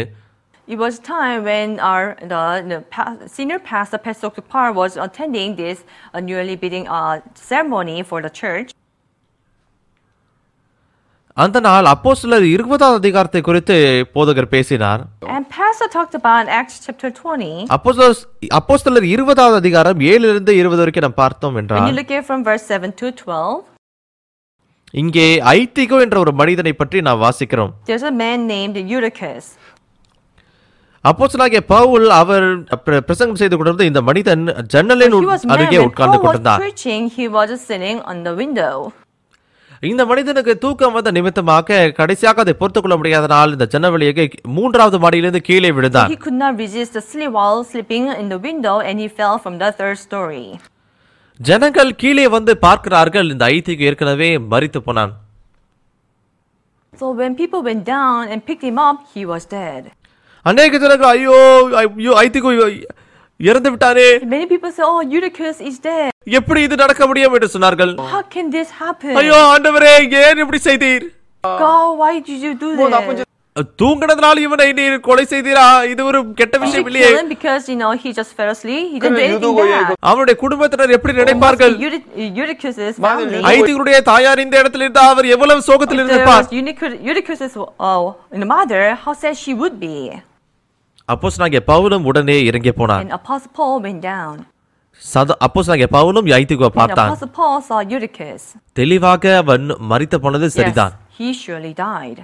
It was time when senior pastor, Pastor Dr. Parr, was attending this newly building ceremony for the church. அந்த நாள் அப்போஸ்தலர் 20ஆம் அதிகாரத்தை குறித்து போதகர் பேசினார். And pastor talked about Acts chapter 20. அப்போஸ்தலர் 20ஆம் அதிகாரம் 7 இருந்து 20 வரைக்கும் நாம் பார்த்தோம் When என்றால் you look at from verse 7 to 12, இங்கே ஐத்திகோ என்ற ஒரு மனிதனை பற்றி நாம் வாசிக்கிறோம். there's a man named Eutychus. அப்போஸ்தலனாகிய பவுல் அவர் பிரசங்கம் செய்து கொண்டிருந்த இந்த மனிதன் ஜன்னலின் He was அருகே married. When உட்கார்ந்து Paul was கொண்டிருந்தார். preaching, he was sitting on the window. இந்த மனிதனுக்கு தூக்கம் வந்த நிமித்தமாக கடைசியாக அதை பொறுத்துக் கொள்ள முடியாதனால் இந்த ஜன்னவெளியை 3வது மாடியிலிருந்து கீழே விழுந்தான். He could not resist the sleep while sleeping in the window, and he fell from the 3rd story. ஜனங்கள் கீழே வந்து பார்க்கிறார்கள், இந்த ஐத்திக்கு ஏற்கனவே மரித்து போனான். So when people went down and picked him up, he was dead. அநேக ஜனங்கள் ஐயோ ஐயோ ஐத்திக்கு இறந்து விட்டானே, Many people say, "Oh, Eutychus is dead. எப்படி இது நடக்க முடியும் என்று சொன்னார்கள். How can this happen? ஐயோ ஆண்டவரே, ஏன் இப்படி செய்தீர்? God, why did you do this?" தூங்கினதுனால இவனை நீர் கொலை செய்தீரா? இது ஒரு கெட்ட Did you விஷயம் இல்லையே. kill him because he just fell asleep? He didn't do anything bad. அவனுடைய குடும்பத்தினர் எப்படி நினைப்பார்கள்? Eutychus's family. ஐத்திகளுடைய தாயார் இந்த இடத்தில் இருந்தா அவர் எவ்வளவு சோகத்தில் If there இருந்திருப்பார். was Eutychus's mother, how sad she would be. அப்போஸ்தலனாகிய பவுலும் உடனே இறங்கி போனான். And Apostle Paul went down. அப்போஸ்தலனாகிய பவுலும் ஐத்திகுவை And பார்த்தான். Apostle Paul saw Eutychus. தெளிவாக அவன் மரித்து போனது Yes, சரிதான். he surely died.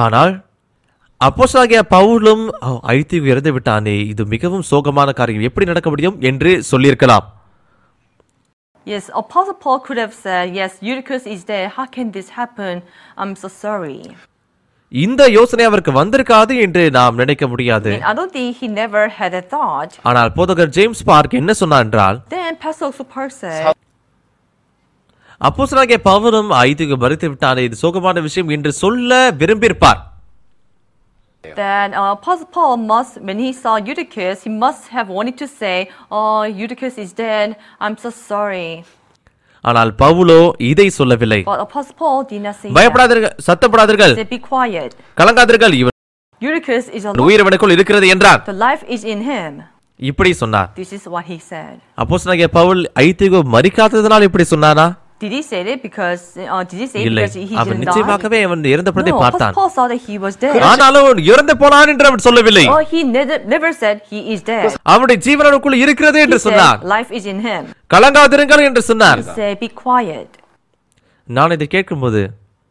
ஆனால் அப்போஸ்தலனாகிய பவுலும் ஐத்திகு இறந்து விட்டானே, இது மிகவும் சோகமான காரியம், எப்படி நடக்க முடியும் என்று சொல்லியிருக்கலாம். Yes, Apostle Paul could have said, "Yes, Eutychus is dead. How can this happen? I'm so sorry." இந்த யோசனை அவருக்கு வந்திருக்காது என்று நாம் நினைக்க முடியாது. And I don't think he never had a thought. ஆனால் போதகர் ஜேம்ஸ் பார்க் என்ன சொன்னார் என்றால், Then Pastor Super said, அப்போஸ்தலனாகிய பவுலும் ஐத்திகு மரித்து விட்டானே, இது சோகமான விஷயம் என்று சொல்ல விரும்பியிருப்பார். that Apostle Paul must, when he saw Eutychus, he must have wanted to say, "Oh, Eutychus is dead. I'm so sorry." ஆனால் பவுலோ இதை சொல்லவில்லை. But Apostle Paul did not say that. பயப்படாதீர்கள், சத்தப்படாதீர்கள், He said, "Be quiet. கலங்காதீர்கள், இவன் Eutychus is alive. உயிர் இவனுக்குள் இருக்கிறது என்றார். The life is in him." இப்படி சொன்னார். This is what he said. அப்போஸ்தலனாகிய பவுல் ஐத்திகு மரிக்காததனால் இப்படி சொன்னாரா? Did he say it because இல்லை, he அவன் didn't die? நிச்சயமாகவே அவன் இறந்த பொழுதை No, Apostle பார்த்தான். Paul saw that he was dead. ஆனாலும் இறந்து போனான் என்று அவன் சொல்லவில்லை. Oh, he never said he is dead. அவனுடைய ஜீவனுக்குள் இருக்கிறது He என்று said சொன்னார். life is in him. கலங்காதிருங்கள் என்று சொன்னார். He said, "Be quiet." நான் இதை கேட்கும்போது,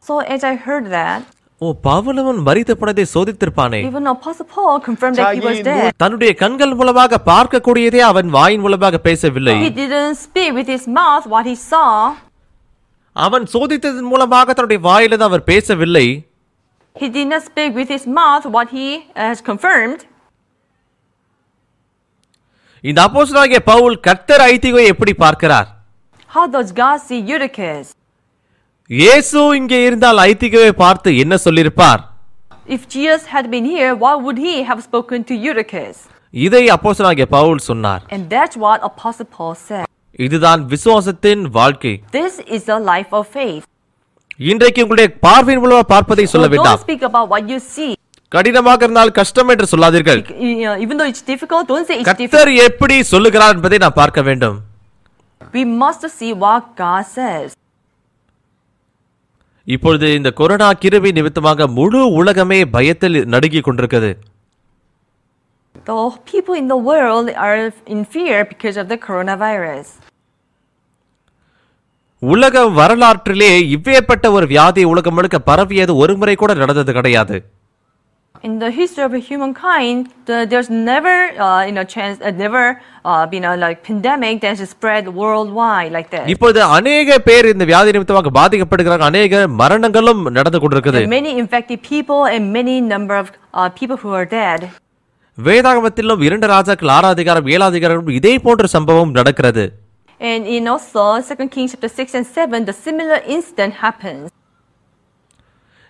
So as I heard that, ஓ பவுலவன் மரித்த போனதை சோதித்திருப்பானே, even Apostle Paul confirmed that he was dead. தன்னுடைய கண்கள் மூலமாக பார்க்கக்கூடியதே அவன் வாயின் மூலமாக பேசவில்லை. He didn't speak with his mouth what he saw. அவன் சோதித்ததன் மூலமாக தன்னுடைய வாயிலிருந்து அவர் பேசவில்லை. He did not speak with his mouth what he has confirmed. இந்த அப்போஸ்தலனாகிய பவுல் கர்த்தர் ஐத்திகை எப்படி பார்க்கிறார்? How does God see Eutychus? இயேசு இங்கே இருந்தால் ஐத்திகை பார்த்து என்ன சொல்லியிருப்பார்? If Jesus had been here, what would he have spoken to Eutychus? இதை அப்போஸ்தலனாகிய பவுல் சொன்னார். And that's what Apostle Paul said. இதுதான் விசுவாசத்தின் வாழ்க்கை. This is the life of faith. இன்றைக்கு உங்களுடைய பார்வையின் மூலமாக பார்ப்பதை சொல்ல So don't வேண்டாம். speak about what you see. கடினமாக இருந்தால் கஷ்டம் என்று சொல்லாதீர்கள். Even though it's difficult, don't say it's difficult. கர்த்தர் எப்படி சொல்லுகிறார் என்பதை நாம் பார்க்க வேண்டும். We must see what God says. இப்பொழுது இந்த கொரோனா கிருபை நிமித்தமாக முழு உலகமே பயத்தில் நடுங்கிக் கொண்டிருக்கிறது. The people in the world are in fear because of the coronavirus. உலக வரலாற்றிலே இவ்வேற்பட்ட ஒரு வியாதி உலகம் முழுக்க பரவியது ஒரு முறை கூட நடந்தது கிடையாது. In the history of humankind, there's never, never been a pandemic that has spread worldwide like that. இப்பொழுது அநேக பேர் இந்த வியாதி நிமித்தமாக பாதிக்கப்படுகிறார்கள். அநேக மரணங்களும் நடந்து கொண்டிருக்கிறது. There are many infected people and many number of people who are dead. வேதாகமத்திலும் 2 ராஜாக்கள் 6 அதிகாரம் 7 அதிகாரம் இதே போன்ற சம்பவம் நடக்கிறது. And in also 2 Kings chapter 6 and 7, the similar incident happens.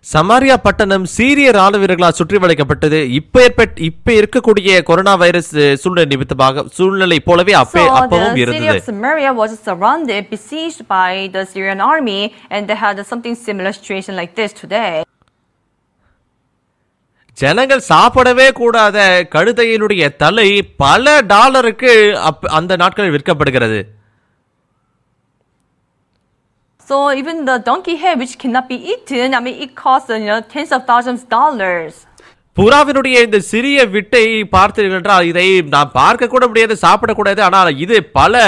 Samariya பட்டணம் சீரிய ராணுவ வீரர்களால் சுற்றி வளைக்கப்பட்டது. இப்ப இருக்கக்கூடிய கொரோனா வைரஸ் சூழ்நிலை போலவே அப்பவும் the city இருந்தது. of Samaria was surrounded, besieged by the Syrian army, and they had something similar situation like this today. ஜனங்கள் சாப்பிடவே கூடாத கழுதையினுடைய தலை பல டாலருக்கு அந்த நாட்களில் விற்கப்படுகிறது. So even the donkey head, which cannot be eaten, it costs tens of thousands of dollars. புறாவினுடைய இந்த சிறிய விட்டை பார்த்தீர்கள் என்றால் இதை நாம் பார்க்க கூட முடியாது, சாப்பிடக்கூடாது. ஆனால் இது பல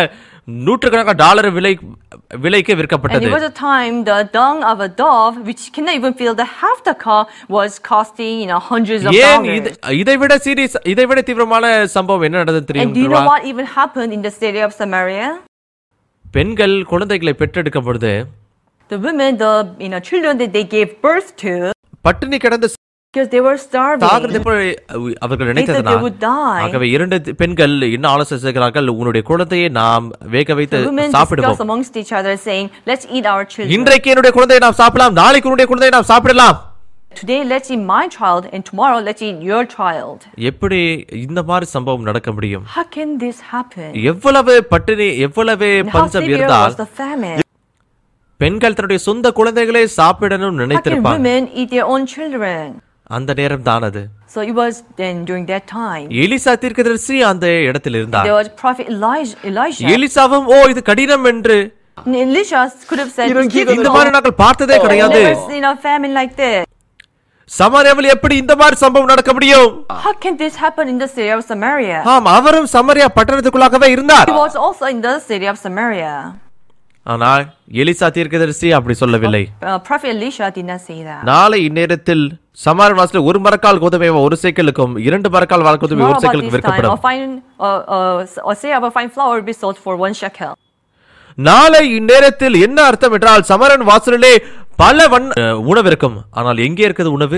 நூற்றுக்கணக்கான டாலர் விலைக்கு And விற்கப்பட்டது. there was a time the dung of a dove, which cannot even fill the half the car, was costing hundreds of ஏன் dollars. இதைவிட தீவிரமான சம்பவம் என்ன நடந்தது And do you know தெரியுமா? what even happened in the city of Samaria? பெண்கள் குழந்தைகளை பெற்றெடுக்கும் பொழுது The women, the children that they gave birth to, பட்டினி கிடந்து because they were starving, சாகிறது போல அவர்கள் they said நினைத்ததுனா they would die. ஆகவே 2 பெண்கள் என்ன ஆலோசனை செய்கிறார்கள், உன்னுடைய குழந்தையை நாம் வேக வைத்து The women சாப்பிடுவோம். discuss amongst each other, saying, "Let's eat our children. இன்றைக்கு என்னுடைய குழந்தையை நாம் சாப்பிடலாம், நாளைக்கு உன்னுடைய குழந்தையை நாம் சாப்பிடலாம்." Today, let's eat my child, and tomorrow, let's eat your child." எப்படி இந்த மாதிரி சம்பவம் நடக்க முடியும்? How can this happen? எவ்வளவு பட்டினி, எவ்வளவு And how பஞ்சம் severe இருந்தால் was the famine? பெண்கள் தன்னுடைய சொந்த குழந்தைகளை சாப்பிடணும் How can நினைத்திருப்பாங்க. women eat their own children? அந்த நேரம் தான் அது. So it was then during that time. Elisha தீர்க்கதரிசி அந்த இடத்தில் இருந்தார். There was prophet Elijah. எலிசாவும் இது கடினம் என்று And Elisha could have said, 이런 "It's 기도는 இந்த difficult. மாதிரி நாங்கள் பார்த்ததே I've கிடையாது. never seen a famine like this. சமாரியாவில் எப்படி இந்த மாதிரி சம்பவம் நடக்க முடியும்? How can this happen in the city of Samaria?" ஆம், அவரும் சமாரியா பட்டணத்துக்குள்ளாகவே இருந்தார். He was also in the city of Samaria. ஆனால் எலிசா தீர்க்கதரிசி அப்படி சொல்லவில்லை. Prophet Elisha did not say that. நாளை இந்நேரத்தில் சமார் வாசல 1 மரக்கால் கோதுமை 1 சேக்கலுக்கும் 2 மரக்கால் வால் கோதுமை 1 Tomorrow about சேக்கலுக்கு this time, விற்கப்படும். a say of a fine flour will be sold for 1 shekel. நாளை இந்நேரத்தில் என்ன அர்த்தம் என்றால் சமரன் வாசலிலே பல உணவு இருக்கும், ஆனால் எங்கே இருக்குது உணவு?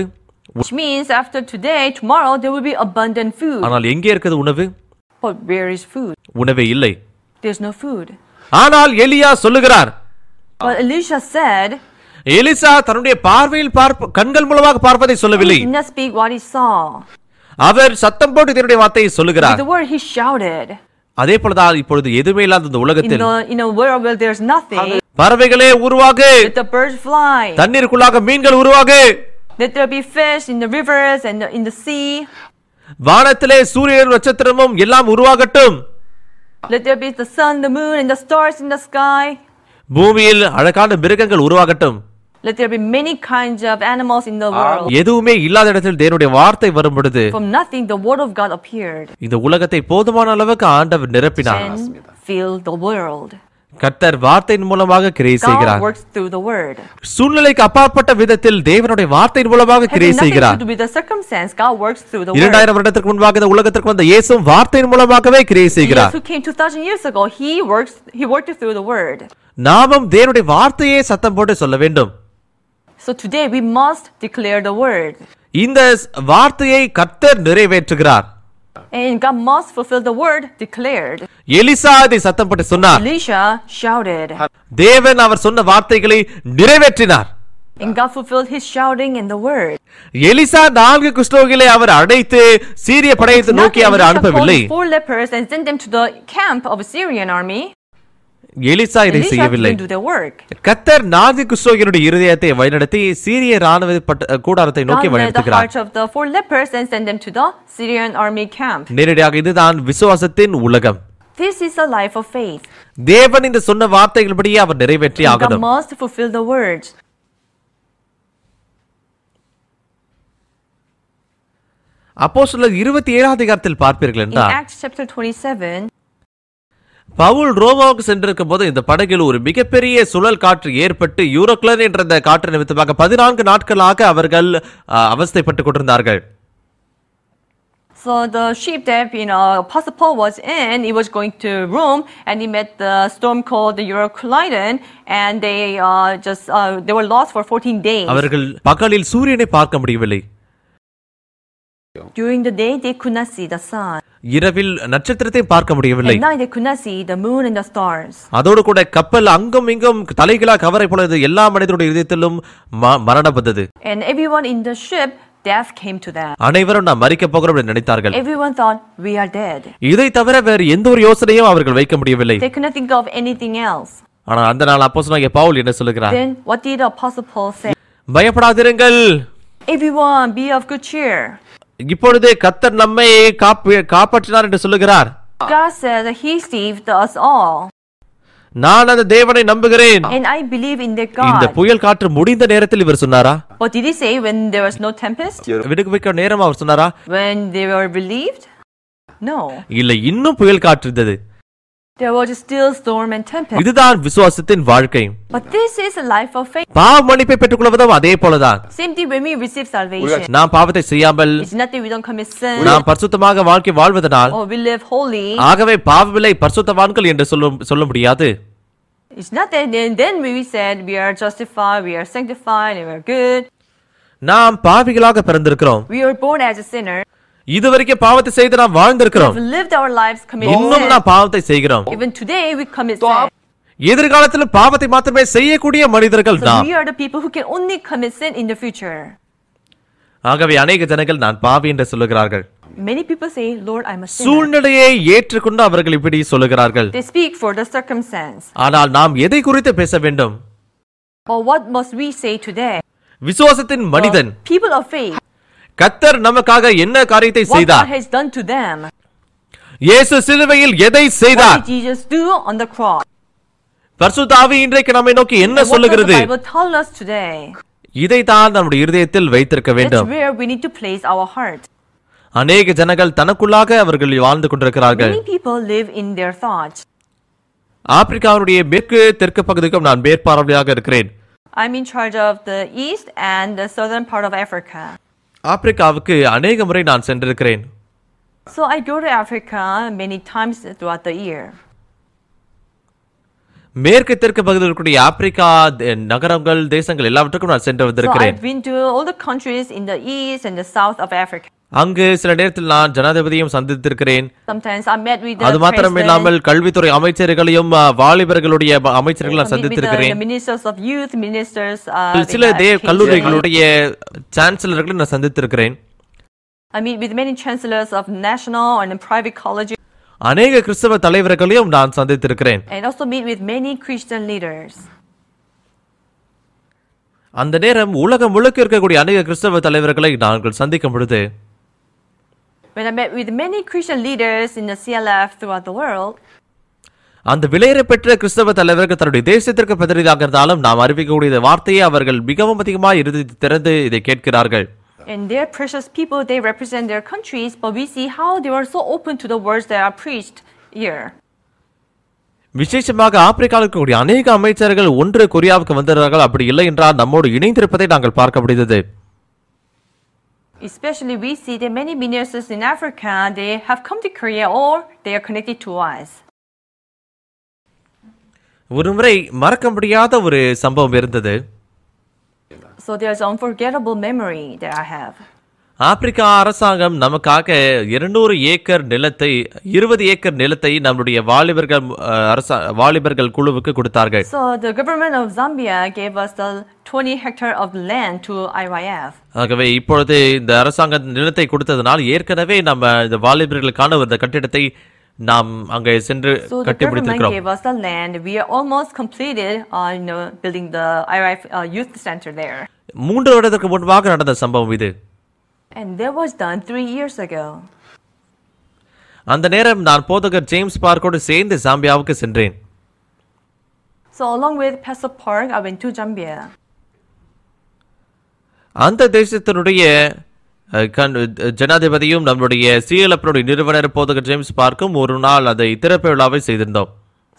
Which means after today, tomorrow there will be abundant food. ஆனால் எங்கே இருக்குது உணவு? But where is food? உணவே இல்லை. There's no food. ஆனால் எலியா சொல்லுகிறார், But Elisha said, எலிசா தன்னுடைய பார்வையில் கண்கள் மூலமாக பார்ப்பதை சொல்லவில்லை. he did not speak what he saw. அவர் சத்தம் போட்டு தன்னுடைய வார்த்தையை With சொல்லுகிறார். the word he shouted. அதே போலதான் இப்பொழுது எதுவுமே இல்லாத இந்த உலகத்தில் In a world where there's nothing, பறவைகளே உருவாகு, let the birds fly. தண்ணீருக்குள்ளாக மீன்கள் உருவாகு, Let there be fish in the rivers and in the sea. வானத்திலே சூரியனும் நட்சத்திரமும் எல்லாம் உருவாகட்டும். Let there be the sun, the moon, and the stars in the sky. பூமியில் அழகான மிருகங்கள் உருவாகட்டும். Let there be many kinds of animals in the world. எதுவுமே இல்லாத இடத்தில் தேவனுடைய வார்த்தை வரும் பொழுது From nothing, the word of God appeared இந்த உலகத்தை போதுமான அளவுக்கு ஆண்டவர் நிரப்பினார். and filled the world. கர்த்தர் வார்த்தையின் மூலமாக கிரியை God செய்கிறார். works through the word. சூழ்நிலைக்கு அப்பாற்பட்ட விதத்தில் தேவனுடைய வார்த்தையின் மூலமாக கிரியை Having nothing செய்கிறார். to do with the circumstance, God works through the word. 2000 வருடத்திற்கு முன்பாக இந்த உலகத்திற்கு வந்த இயேசு வார்த்தையின் மூலமாகவே கிரியை செய்கிறார். Jesus who came 2000 years ago, he worked through the word. நாமும் தேவனுடைய வார்த்தையை சத்தம் போட்டு சொல்ல வேண்டும். So today we must declare the word. இந்த வார்த்தையை கர்த்தர் நிறைவேற்றுகிறார். And God must fulfill the word declared. Elisha இதை சத்தம் போட்டு சொன்னார். Elisha shouted. தேவன் அவர் சொன்ன வார்த்தைகளை நிறைவேற்றினார். And God fulfilled his shouting in the word. Elisha 4 குஷ்டரோகிகளை அவர் அடைத்து சீரிய படையை நோக்கி அவர் Elisha அனுப்பவில்லை. called 4 lepers and sent them to the camp of a Syrian army. Elisha இதை Elisha செய்யவில்லை. didn't do their work. கர்த்தர் 4 குஷ்டரோகிகளுடைய இருதயத்தை வழிநடத்தி சீரிய ராணுவ கூடாரத்தை நோக்கி God led the வழிநடத்துகிறார். hearts of the 4 lepers and sent them to the Syrian army camp. நேரடியாக இதுதான் விசுவாசத்தின் உலகம். This is a life of faith. தேவன் இந்த சொன்ன வார்த்தைகளின்படியே அவர் நிறைவேற்றி God ஆகணும். must fulfill the words. அப்போஸ்தலர் 27 அதிகாரத்தில் பார்ப்பீர்கள் In என்றால் Acts chapter 27, பவுல் ரோமாவுக்கு சென்றிருக்கும் போது இந்த படகில் ஒரு மிகப்பெரிய சுழல் காற்று ஏற்பட்டு யூரோக்ளன் என்ற இந்த காற்று நிமித்தமாக 14 நாட்களாக அவர்கள் அவஸ்தைப்பட்டுக் கொண்டிருந்தார்கள். so the ship that Apostle Paul was in, he was going to Rome, and he met the storm called the Euroclydon, and they were lost for 14 days. அவர்கள் பகலில் சூரியனை பார்க்க முடியவில்லை. During the day, they could not see the sun. இரவில் நட்சத்திரத்தை பார்க்க முடியவில்லை. At night, they could not see the moon and the stars. அதோடு கூட கப்பல் அங்கும் இங்கும் தலைகளாக கவரை பொழுது எல்லா மனிதனுடைய இதயத்திலும் மரணம் வந்தது. And everyone in the ship, death came to them. அனைவரும் நாம் மரிக்க போகிறோம் என்று நினைத்தார்கள். Everyone thought, we are dead. இதை தவிர வேறு எந்த ஒரு யோசனையும் அவர்கள் வைக்க முடியவில்லை. They could not think of anything else. ஆனால் அந்த நாள் அப்போஸ்தலனாகிய பவுல் என்ன சொல்லுகிறார்? Then, what did Apostle Paul say? பயப்படாதிருங்கள். Everyone, be of good cheer. இப்பொழுது கர்த்தர் நம்மை காப்பாற்றினார் என்று சொல்லுகிறார். God said that he saved us all. நான் அந்த தேவனை நம்புகிறேன். And I believe in that இந்த God. புயல் காற்று முடிந்த நேரத்தில் இவர் சொன்னாரா? What did he say when there was no tempest? விடுவிக்க நேரம் அவர் சொன்னாரா? When they were relieved? No. இல்லை, இன்னும் புயல் காற்று இருந்தது. There was still storm and tempest. இதுதான் விசுவாசத்தின் வாழ்க்கை. But this is a life of faith. பாவ மன்னிப்பை பெற்றுக்கொள்வதும் அதே போலதான். Same thing when we receive salvation. நாம் பாவத்தை செய்யாமல் It's nothing we don't commit sin. நாம் பரிசுத்தமாக வாழ்க்கை வாழ்வதனால் Or we live holy. ஆகவே பாவமில்லை பரிசுத்தவான்கள் என்று சொல்ல முடியாது. It's not that then we said we are justified, we are sanctified, and we are good. நாம் பாவிகளாக பிறந்திருக்கிறோம். We were born as a sinner. இதுவரைக்கும் பாவத்தை செய்து நாம் வாழ்ந்திருக்கிறோம். We've lived our lives committing இன்னும் sin. நாம் பாவத்தை செய்கிறோம். Even today we commit sin. எதிர்காலத்தில் பாவத்தை மாத்திரமே செய்யக்கூடிய மனிதர்கள் So நாம். we are the people who can only commit sin in the future. ஆகவே அநேக ஜனங்கள் நான் பாவி என்று சொல்லுகிறார்கள். Many people say, Lord, I'm a sinner. சூழ்நிலையை ஏற்றுக்கொண்டு அவர்கள் இப்படி சொல்லுகிறார்கள். They speak for the circumstance. ஆனால் நாம் எதை குறித்து பேச வேண்டும்? But what must we say today? விசுவாசத்தின் மனிதன் People of faith. கர்த்தர் நமக்காக என்ன காரியத்தை What God செய்தார்? has done to them. இயேசு சிலுவையில் எதை What செய்தார்? did Jesus do on the cross? பரிசுத்த ஆவி இன்றைக்கு நம்மை நோக்கி என்ன And what does சொல்லுகிறது? the Bible tell us today? இதைத்தான் நம்முடைய இருதயத்தில் வைத்திருக்க That's வேண்டும். where we need to place our heart. அநேக ஜனங்கள் தனக்குள்ளாக அவர்கள் வாழ்ந்து கொண்டிருக்கிறார்கள். Many people live in their thoughts. ஆப்பிரிக்காவுடைய மேற்கு தெற்கு பகுதிக்கும் நான் மேற்பார்வையாக இருக்கிறேன். I'm in charge of the east and the southern part of Africa. ஆப்பிரிக்காவுக்கு அநேக முறை நான் சென்றிருக்கிறேன். So I go to Africa many times throughout the year. மேற்கு தெற்கு பகுதியில் இருக்கக்கூடிய ஆப்பிரிக்கா நகரங்கள் தேசங்கள் எல்லாவற்றுக்கும் நான் சென்று So வந்திருக்கிறேன். I've been to all the countries in the east and the south of Africa. அங்கு சில நேரத்தில் நான் ஜனாதிபதியும் சந்தித்திருக்கிறேன். Sometimes I met with the அது மாத்திரம் president. இல்லாமல் கல்வித்துறை அமைச்சர்களையும் வாலிபர்களுடைய அமைச்சர்கள் நான் I meet with the சந்தித்திருக்கிறேன். ministers of youth, ministers. சில கல்லூரிகளுடைய சான்சலர்களையும் நான் சந்தித்திருக்கிறேன். I meet with many chancellors of national and private colleges. அநேக கிறிஸ்தவ தலைவர்களையும் நான் சந்தித்திருக்கிறேன். And also meet with many Christian leaders. அந்த நேரம் உலகம் முழுக்க இருக்கக்கூடிய அநேக கிறிஸ்தவ தலைவர்களை நாங்கள் சந்திக்கும் பொழுது When I met with many Christian leaders in the CLF throughout the world, அந்த விலையேற பெற்ற கிறிஸ்தவ தலைவர்கள் தன்னுடைய தேசத்திற்கு பிரதிநிதியாக இருந்தாலும் நாம் அறிவிக்கக்கூடிய வார்த்தையை அவர்கள் மிகவும் அதிகமாக இறுதி திறந்து இதை கேட்கிறார்கள். and they're precious people, they represent their countries, but we see how they were so open to the words that are preached here. விசேஷமாக ஆப்பிரிக்காவில் இருக்கக்கூடிய அநேக அமைச்சர்கள் ஒன்று கொரியாவுக்கு வந்தார்கள். அப்படி இல்லை என்றால் நம்மோடு இணைந்திருப்பதை நாங்கள் பார்க்க முடிந்தது. Especially we see that many ministers in Africa, they have come to Korea or they are connected to us. ஒரு முறை மறக்க முடியாத ஒரு சம்பவம் இருந்தது. So there's an unforgettable memory that I have. Africa அரசாங்கம் நமக்காக 200 ஏக்கர் நிலத்தை 20 ஏக்கர் நிலத்தை நம்முடைய வாலிபர்கள் குழுவுக்கு கொடுத்தார்கள். So the government of Zambia gave us the 20 hectare of land to IYF. ஆகவே இப்பொழுது இந்த அரசாங்க நிலத்தை கொடுத்ததனால் ஏற்கனவே நம்ம இந்த வாலிபர்களுக்கான ஒரு கட்டிடத்தை நாம் அங்கே சென்று So the கட்டி government முடித்திருக்கிறோம். gave us the land. We are almost completed building the IYF youth center there. 3 வருடத்திற்கு முன்பாக நடந்த சம்பவம் இது. And that was done 3 years ago. அந்த நேரம் நான் போதகர் ஜேம்ஸ் பார்க்கோடு சேர்ந்து ஜாம்பியாவுக்கு சென்றேன். So along with Pastor Park, I went to Zambia. அந்த தேசத்தினுடைய ஜனாதிபதியும் நம்முடைய சிஎல்எஃப்னுடைய நிறுவனர் போதகர் ஜேம்ஸ் பார்க்கும் ஒரு நாள் அதை திறப்பு விழாவை செய்திருந்தோம்.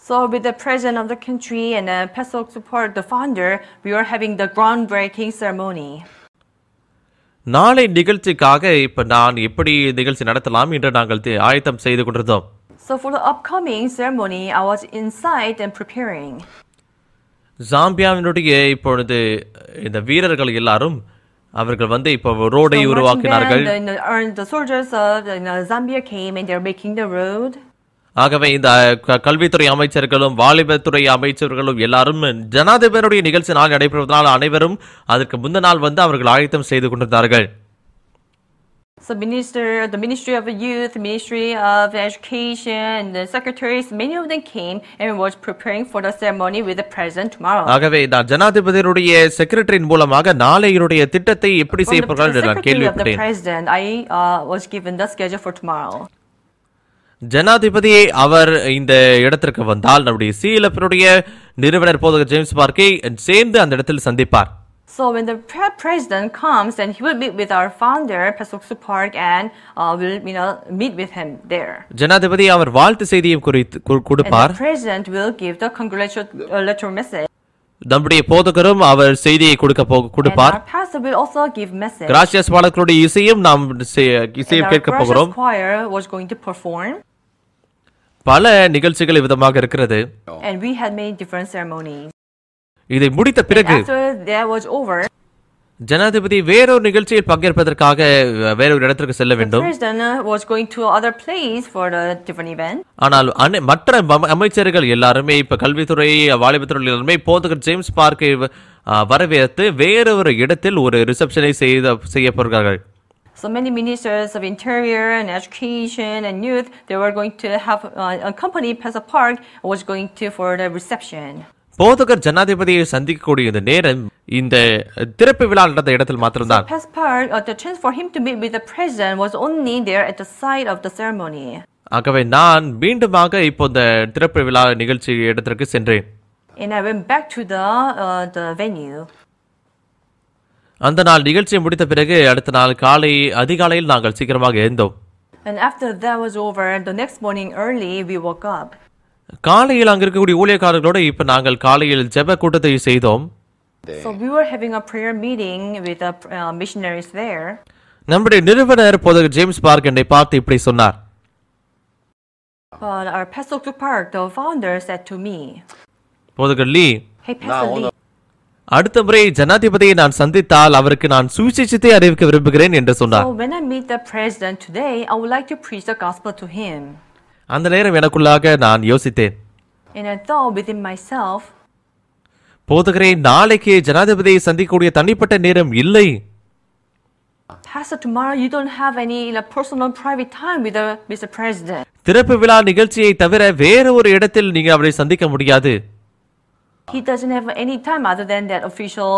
So with the president of the country and Pastor Support, the founder, we were having the groundbreaking ceremony. நாளை நிகழ்ச்சிக்காக இப்ப நான் எப்படி நிகழ்ச்சி நடத்தலாம் என்று நாங்கள் ஆயத்தம் செய்து கொண்டிருந்தோம். So for the upcoming ceremony, I was inside and preparing. ஜாம்பியாவினுடைய இப்பொழுது இந்த வீரர்கள் எல்லாரும் அவர்கள் வந்து இப்போ ரோடை உருவாக்கினார்கள். The soldiers of Zambia came and they're making the road. ஆகவே இந்த கல்வித்துறை அமைச்சர்களும் வாலிபத்துறை அமைச்சர்களும் எல்லாரும் ஜனாதிபதியுடைய நிகழ்ச்சி நாள் நடைபெறுவதனால் அனைவரும் அதற்கு முந்த நாள் வந்து அவர்கள் ஆயத்தம் செய்து கொண்டிருந்தார்கள். So the Ministry of Youth, Ministry of Education, and the secretaries, many of them came and was preparing for the ceremony with the president tomorrow. ஆகவே நான் ஜனாதிபதியுடைய செக்ரட்டரியின் மூலமாக நாளையுடைய திட்டத்தை எப்படி செய்யப்படுகிறார்கள் என்று நான் கேள்விப்பட்டேன். From the president, I was given the schedule for tomorrow. ஜனாதிபதியை அவர் இந்த இடத்திற்கு வந்தால் நம்முடைய சிஎல்எஃப்னுடைய நிறுவனர் போதகர் ஜேம்ஸ் பார்க்கை சேர்ந்து அந்த இடத்தில் சந்திப்பார். So when the president comes, and he will meet with our founder, Pastor Suk Park, and will meet with him there. ஜனாதிபதி அவர் வாழ்த்து செய்தியும் And கொடுப்பார். the president will give the congratulatory message. நம்முடைய போதகரும் அவர் செய்தியை And கொடுப்பார். our pastor will also give message. கிராசியஸ் பாடகர்களுடைய இசையும் நாம் இசையும் And our கேட்க gracious போகிறோம். choir was going to perform. பல நிகழ்ச்சிகள் விதமாக இருக்கிறது. And we had many different ceremonies. இதை முடித்த And பிறகு after that was over, ஜனாதிபதி வேறொரு நிகழ்ச்சியில் பங்கேற்பதற்காக வேறொரு இடத்திற்கு செல்ல the வேண்டும். president was going to other place for the different event. ஆனால் மற்ற அமைச்சர்கள் எல்லாருமே இப்ப கல்வித்துறை வாலிபத்துறை எல்லாருமே போதகர் ஜேம்ஸ் பார்க்கை வரவேற்று வேறொரு இடத்தில் ஒரு ரிசப்ஷனை செய்ய போகிறார்கள். So many ministers of interior and education and youth, they were going to have accompany Pastor Park was going to for the reception. போதகர் ஜனாதிபதியை சந்திக்கக்கூடிய இந்த நேரம் இந்த திறப்பு விழா நடந்த இடத்தில் மாத்திரம்தான். Pastor Park, the chance for him to meet with the president was only there at the site of the ceremony. ஆகவே நான் மீண்டுமாக இப்போ இந்த திறப்பு விழா நிகழ்ச்சி இடத்திற்கு சென்றேன். And I went back to the venue. அந்த நாள் நிகழ்ச்சியை முடித்த பிறகு அடுத்த நாள் அதிகாலையில் நாங்கள் சீக்கிரமாக எழுந்தோம். And after that was over, the next morning early we woke up. காலையில் அங்க இருக்கக்கூடிய ஊழியக்காரர்களோடு இப்ப நாங்கள் காலையில் ஜெப கூட்டத்தை செய்தோம். So we were having a prayer meeting with the missionaries there. நம்முடைய நிறுவனர் போதகர் ஜேம்ஸ் பார்க் என்னை பார்த்து இப்படி சொன்னார். But our Pastor Suk Park, the founder, said to me, போதகர் லீ, "Hey, Pastor Lee, அடுத்த முறை ஜனாதிபதியை நான் சந்தித்தால் அவருக்கு நான் சுவிசேஷத்தை அறிவிக்க விரும்புகிறேன் என்று சொன்னார். so when I meet the president today, I would like to preach the gospel to him." அந்த நேரம் எனக்குள்ளாக நான் யோசித்தேன். And I thought within myself, போதகரே, நாளைக்கு ஜனாதிபதியை சந்திக்கக்கூடிய தனிப்பட்ட நேரம் இல்லை. Pastor, tomorrow you don't have any personal private time with Mr. President. திறப்பு விழா நிகழ்ச்சியை தவிர வேற ஒரு இடத்தில் நீங்க அவரை சந்திக்க முடியாது. He doesn't have any time other than that official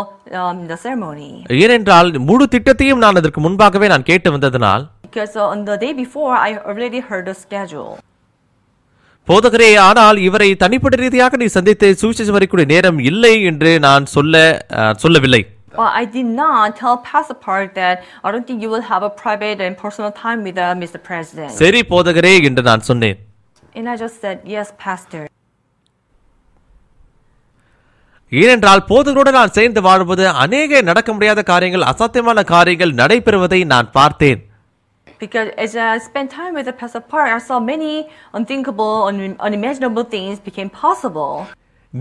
the ceremony. ஏனென்றால் முழு திட்டத்தையும் நான் அதற்கு முன்பாகவே நான் கேட்டு வந்ததனால். Because on the day before I already heard the schedule. போதகரே, ஆனால் இவரை தனிப்பட்ட ரீதியாக நீ சந்தித்து சுவிசேஷம் அறிக்கக்கூடிய நேரம் இல்லை என்று நான் சொல்லவில்லை. Well, I did not tell Pastor Park that I don't think you will have a private and personal time with Mr. President. சரி போதகரே என்று நான் சொன்னேன். And I just said, "Yes, Pastor." ஏனென்றால் போதகரோடு நான் சேர்ந்து வாழும்போது அநேக நடக்க முடியாத காரியங்கள், அசாத்தியமான காரியங்கள் நடைபெறுவதை நான் பார்த்தேன். Because as I spent time with the Pastor Park, I saw many unthinkable, unimaginable things became possible.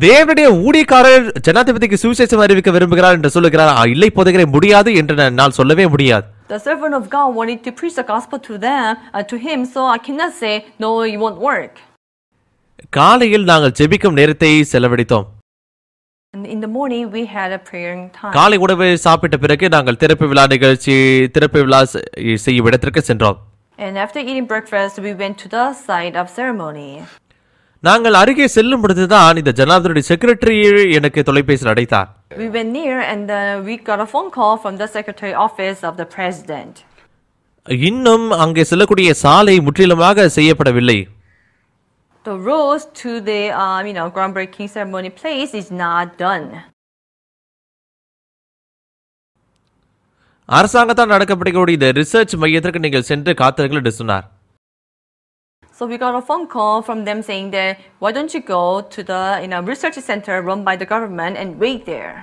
தேவனுடைய ஊழியக்காரர் ஜனாதிபதிக்கு சுவிசேஷம் அறிவிக்க விரும்புகிறார் என்று சொல்லுகிறார். இல்லை போதகரே, முடியாது என்று நான் சொல்லவே முடியாது. The servant of God wanted to preach the gospel to them, to him, so I cannot say, "No, it won't work." காலையில் நாங்கள் ஜெபிக்கும் நேரத்தை செலவழித்தோம். And in the morning we had a prayer time. காலை உணவு சாப்பிட்ட பிறகு நாங்கள் திறப்பு விழா செய்யும் இடத்திற்கு சென்றோம். And after eating breakfast, we went to the site of ceremony. நாங்கள் அருகே செல்லும் பொழுதுதான் இந்த ஜனாதிபதியுடைய செக்ரட்டரி எனக்கு தொலைபேசியில் அழைத்தார். We went near and we got a phone call from the secretary office of the president. இன்னும் அங்கே செல்லக்கூடிய சாலை முற்றிலுமாக செய்யப்படவில்லை. The roads to the groundbreaking ceremony place is not done. அரசாங்கத்தால் நடக்கப்படக்கூடிய இந்த ரிசர்ச் மையத்திற்கு நீங்கள் சென்று காத்திருங்கள் என்று சொன்னார். So we got a phone call from them saying that why don't you go to the research center run by the government and wait there.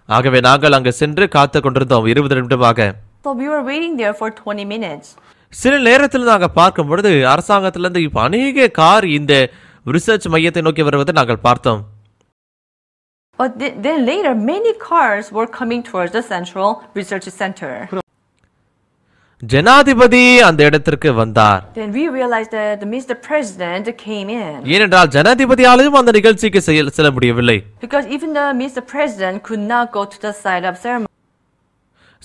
ஆகவே நாங்கள் அங்கு சென்று காத்து கொண்டிருந்தோம் 20 நிமிடமாக. So we were waiting there for 20 minutes. சில நேரத்தில் நாங்கள் பார்க்கும் பொழுது அரசாங்கத்திலிருந்து இப்ப அநேக கார் இந்த ரிசர்ச் மையத்தை நோக்கி வருவதை நாங்கள் பார்த்தோம். But then later many cars were coming towards the central research center. ஜனாதிபதி அந்த இடத்திற்கு வந்தார். Then we realized that Mr. President came in. ஏனென்றால் ஜனாதிபதியாலும் அந்த நிகழ்ச்சிக்கு செல்ல முடியவில்லை. Because even the Mr. President could not go to the site of ceremony.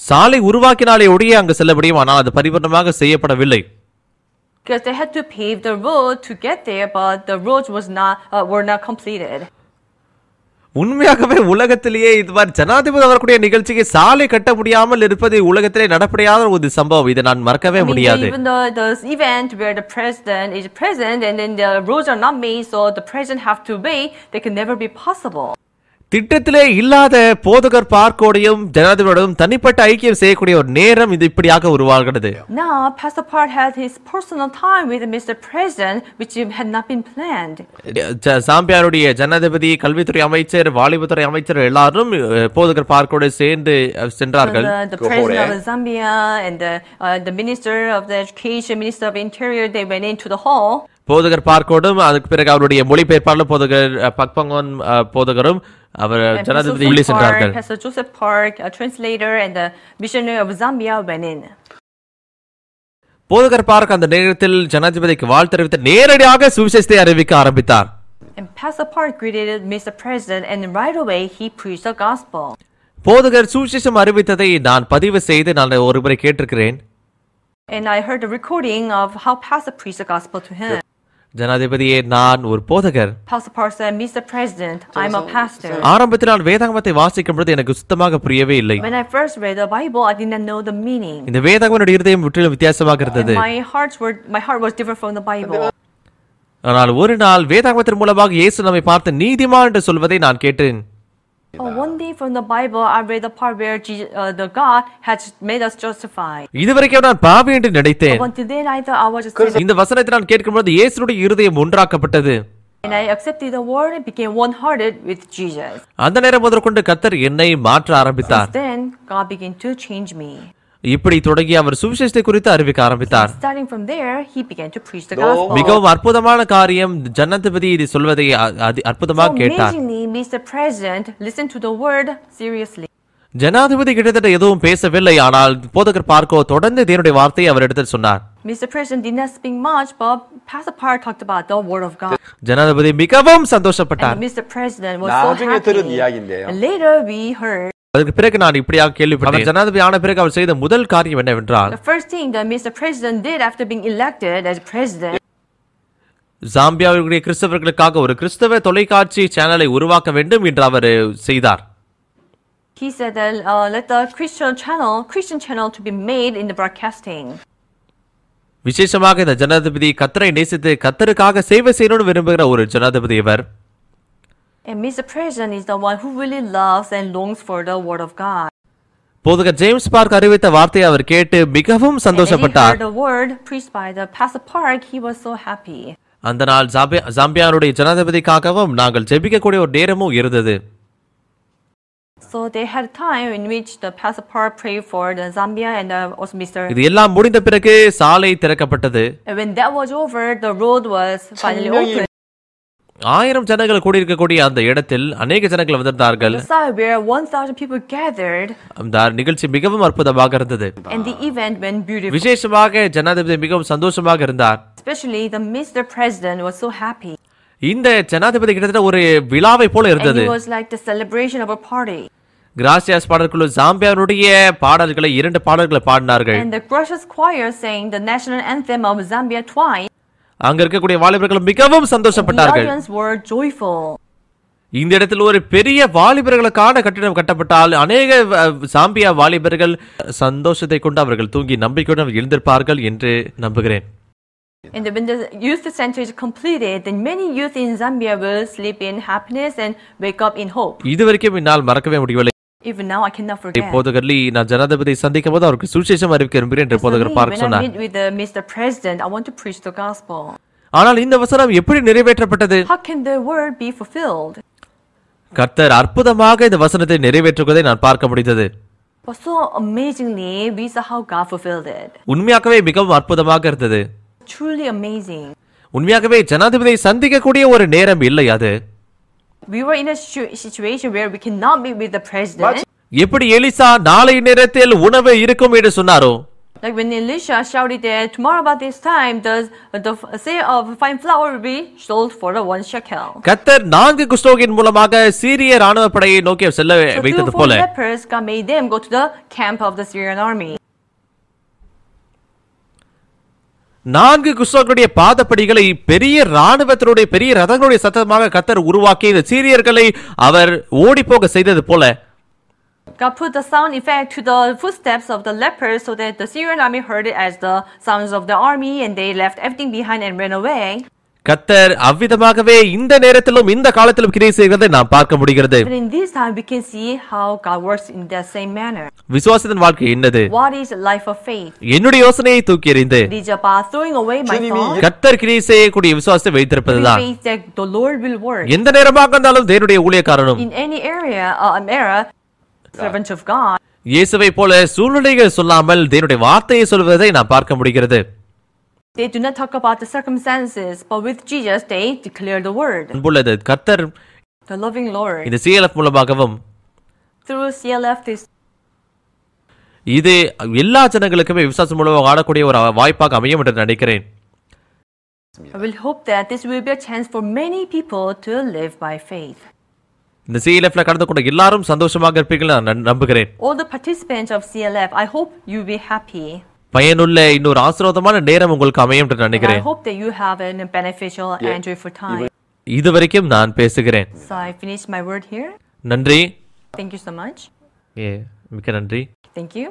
சாலை உருவாக்கினாலே ஒழிய அங்கு செல்ல முடியும், ஆனால் அது பரிபூர்ணமாக செய்யப்படவில்லை. Because they had to pave the road to get there, but the roads were not completed. உண்மையாகவே உலகத்திலேயே இது மாதிரி ஜனாதிபதி வரக்கூடிய நிகழ்ச்சிக்கு சாலை கட்ட முடியாமல் இருப்பது உலகத்திலே நடப்படியாத ஒரு சம்பவம். இதை நான் மறக்கவே முடியாது. Even the event where the president is present and then the roads are not made, so the president have to wait, they can never be possible. திட்டத்திலே இல்லாத போதகர் பார்க்கோடையும் ஜனாதிபதியோடும் தனிப்பட்ட ஐக்கியம் செய்யக்கூடிய ஒரு நேரம் இது இப்படியாக உருவாகிறது. Now, Pastor Part had his personal time with Mr. President, which had not been planned. சாம்பியாருடைய ஜனாதிபதி, கல்வித்துறை அமைச்சர், வாலிபத்துறை அமைச்சர் எல்லாரும் போதகர் பார்க்கோடு சேர்ந்து சென்றார்கள். The President of Zambia and the Minister of the Education, Minister of Interior, they went into the hall. போதகர் பார்க்கோடும் அதுக்கு பிறகு அவருடைய மொழிபெயர்ப்பாளர் போதகர் பக்பங்கோன் போதகரும் அவர் ஜனாதிபதி உள்ளே சென்றார்கள். Pastor Joseph Park, a translator, and the missionary of Zambia went in. போதகர் பார்க் அந்த நேரத்தில் ஜனாதிபதிக்கு வாழ்த்து தெரிவித்து நேரடியாக சுவிசேஷத்தை அறிவிக்க ஆரம்பித்தார். And Pastor Park greeted Mr. President, and right away he preached the gospel. போதகர் சுவிசேஷம் அறிவித்ததை நான் பதிவு செய்து நான் ஒருமுறை கேட்டிருக்கிறேன். And I heard the recording of how Pastor preached the gospel to him. ஜனாதிபதியே, நான் ஒரு போதகர். Pastor Park said, Mr. President, I'm a pastor. ஆரம்பத்தில் நான் வேதாகமத்தை வாசிக்கும் பொழுது எனக்கு சுத்தமாக புரியவே இல்லை. When I first read the Bible, I did not know the meaning. இந்த வேதாகமனுடைய இருதயம் முற்றிலும் வித்தியாசமாக இருந்தது. My heart was different from the Bible. ஆனால் ஒரு நாள் வேதாகமத்தின் மூலமாக இயேசு நம்மை பார்த்து நீதிமான் என்று சொல்வதை நான் கேட்டேன். One day from the Bible, I read the part where the God has made us justified. இதுவரைக்கும் நான் பாவி என்று நினைத்தேன். Until then, I thought I was just. இந்த வசனத்தை நான் கேட்கும்போது இயேசுவுடைய இருதயம் ஒன்றாக்கப்பட்டது. And I accepted the word and became one-hearted with Jesus. அந்த நேரம் முதற்கொண்டு கர்த்தர் என்னை மாற்ற ஆரம்பித்தார். Then God began to change me. இப்படி தொடங்கி அவர் சுவிசேஷத்தை குறித்து அறிவிக்க ஆரம்பித்தார். Starting from there, he began to preach the gospel. மிகவும் அற்புதமான காரியம், ஜனாதிபதி இது சொல்வதை அற்புதமாக கேட்டார். Amazingly, Mr. President listened to the word seriously. ஜனாதிபதி கிட்டத்தட்ட எதுவும் பேசவில்லை, ஆனால் போதகர் பார்க்கோ தொடர்ந்து தேவனுடைய வார்த்தையை அவரிடத்தில் சொன்னார். Mr. President did not speak much, but Pastor Park talked about the word of God. ஜனாதிபதி மிகவும் சந்தோஷப்பட்டார். And Mr. President was so happy. And later we heard. அதுக்கு பிறகு நான் இப்படியாக கேள்விப்பட்டேன். ஜனாதிபதி ஆன பிறகு அவர் செய்த முதல் காரியம் என்னவென்றால், the first thing that Mr. President did after being elected as president, ஜாம்பியாவுடைய கிறிஸ்தவர்களுக்காக ஒரு கிறிஸ்தவ தொலைக்காட்சி சேனலை உருவாக்க வேண்டும் என்று அவர் செய்தார். he said that let the Christian channel to be made in the broadcasting. விசேஷமாக இந்த ஜனாதிபதி கர்த்தரை நேசித்து கர்த்தருக்காக சேவை செய்யணும்னு விரும்புகிற ஒரு ஜனாதிபதி இவர். And Mr. President is the one who really loves and longs for the word of God. போதகர் ஜேம்ஸ் பார்க் அறிவித்த வார்த்தையை அவர் கேட்டு மிகவும் சந்தோஷப்பட்டார். And when he heard the word preached by the Pastor Park, he was so happy. அந்த நாள் ஜாம்பியானுடைய ஜனாதிபதிக்காகவும் நாங்கள் ஜெபிக்கக்கூடிய ஒரு நேரமும் இருந்தது. So they had time in which the Pastor Park prayed for the Zambia and also Mr. இது எல்லாம் முடிந்த பிறகு சாலை திறக்கப்பட்டது. And when that was over, the road was finally opened. 1000 ஜனங்கள் கூடியிருக்கக்கூடிய அந்த இடத்தில் அநேக ஜனங்கள் வந்திருந்தார்கள். The side where 1000 people gathered. அந்த நிகழ்ச்சி மிகவும் அற்புதமாக இருந்தது. And the event went beautiful. விசேஷமாக ஜனாதிபதி மிகவும் சந்தோஷமாக இருந்தார். Especially the Mr. President was so happy. இந்த ஜனாதிபதி கிட்டத்தட்ட ஒரு விழாவை போல இருந்தது. And it was like the celebration of a party. Gracias பாடல்குழு ஜாம்பியானுடைய பாடல்களை 2 பாடல்களை பாடினார்கள். And the Gracias choir sang the national anthem of Zambia twice. அங்க இருக்கக்கூடிய வாலிபர்கள் மிகவும் சந்தோஷப்பட்டார்கள். The audience were joyful. இந்த இடத்தில் ஒரு பெரிய வாலிபர்களுக்கான கட்டிடம் கட்டப்பட்டால் அநேக சாம்பியா வாலிபர்கள் சந்தோஷத்தை கொண்டு அவர்கள் தூங்கி நம்பிக்கையுடன் எழுந்திருப்பார்கள் என்று நம்புகிறேன். And when the youth center is completed, then many youth in Zambia will sleep in happiness and wake up in hope. இதுவரைக்கும் என்னால் மறக்கவே முடியவில்லை. Even now I cannot forget. போதகர்லி நான் ஜனாதிபதி சந்திக்கும் போது அவருக்கு சுவிசேஷம் அறிவிக்க விரும்புகிறேன் என்று போதகர் பார்க்க சொன்னார். When I meet with Mr. President, I want to preach the gospel. ஆனால் இந்த வசனம் எப்படி நிறைவேற்றப்பட்டது? How can the word be fulfilled? கர்த்தர் அற்புதமாக இந்த வசனத்தை நிறைவேற்றுவதை நான் பார்க்க முடிந்தது. But so amazingly, we saw how God fulfilled it. உண்மையாகவே மிகவும் அற்புதமாக இருந்தது. Truly amazing. உண்மையாகவே ஜனாதிபதியை சந்திக்கக்கூடிய ஒரு நேரம் இல்லை அது. We were in a situation where we cannot meet with the president. எப்படி எலிசா நாளை நேரத்தில் உணவு இருக்கும் என்று சொன்னாரோ, like when Elisha shouted that tomorrow about this time the sale of fine flour will be sold for 1 shekel. கர்த்தர் 4 குஷ்டரோகியின் மூலமாக சீரிய ராணுவ படையை நோக்கி செல்ல வைத்தது போல lepers God made them go to the camp of the Syrian army. 4 குஷ்டரோகிகளுடைய பாதப்படிகளை பெரிய ராணுவத்தினுடைய பெரிய ரதங்களுடைய சத்தமாக கர்த்தர் உருவாக்கி இந்த சீரியர்களை அவர் ஓடிப்போக செய்தது போல God put the sound effect to the footsteps of the lepers so that the Syrian army heard it as the sounds of the army and they left everything behind and ran away. கர்த்தர் அவ்விதமாகவே இந்த நேரத்திலும் இந்த காலத்திலும் கிரியை செய்கிறதை நாம் பார்க்க முடிகிறது. Even in this time, we can see how God works in the same manner. விசுவாசத்தின் வாழ்க்கை என்னது? What is a life of faith? என்னுடைய யோசனையை தூக்கி எறிந்து It is about throwing away my thoughts. கர்த்தர் கிரியை செய்யக்கூடிய விசுவாசத்தை வைத்திருப்பதுதான். Faith that the Lord will work. எந்த நேரமாக இருந்தாலும் தேவனுடைய ஊழியக்காரனும் In any area, servant of God. இயேசுவை போல சூழ்நிலைகள் சொல்லாமல் தேவனுடைய வார்த்தையை சொல்வதை நாம் பார்க்க முடிகிறது. They do not talk about the circumstances, but with Jesus, they declare the word. அன்புள்ளது கர்த்தர் The loving Lord. இந்த CLF மூலமாகவும் Through CLF, this இது எல்லா ஜனங்களுக்குமே விசுவாசம் மூலமாக ஆடக்கூடிய ஒரு வாய்ப்பாக அமையும் என்று நினைக்கிறேன். I will hope that this will be a chance for many people to live by faith. இந்த CLFல கலந்து கொண்ட எல்லாரும் சந்தோஷமாக இருப்பீர்கள் நான் நம்புகிறேன். All the participants of CLF, I hope you will be happy. பயனுள்ள இன்னொரு ஆசீர்வாதமான நேரம் உங்களுக்கு அமையும் என்று I நினைக்கிறேன். hope that you have a beneficial and joyful time. இதுவரைக்கும் நான் பேசுகிறேன். So I finish my word here. நன்றி. Thank you so much. மிக்க நன்றி. Thank you.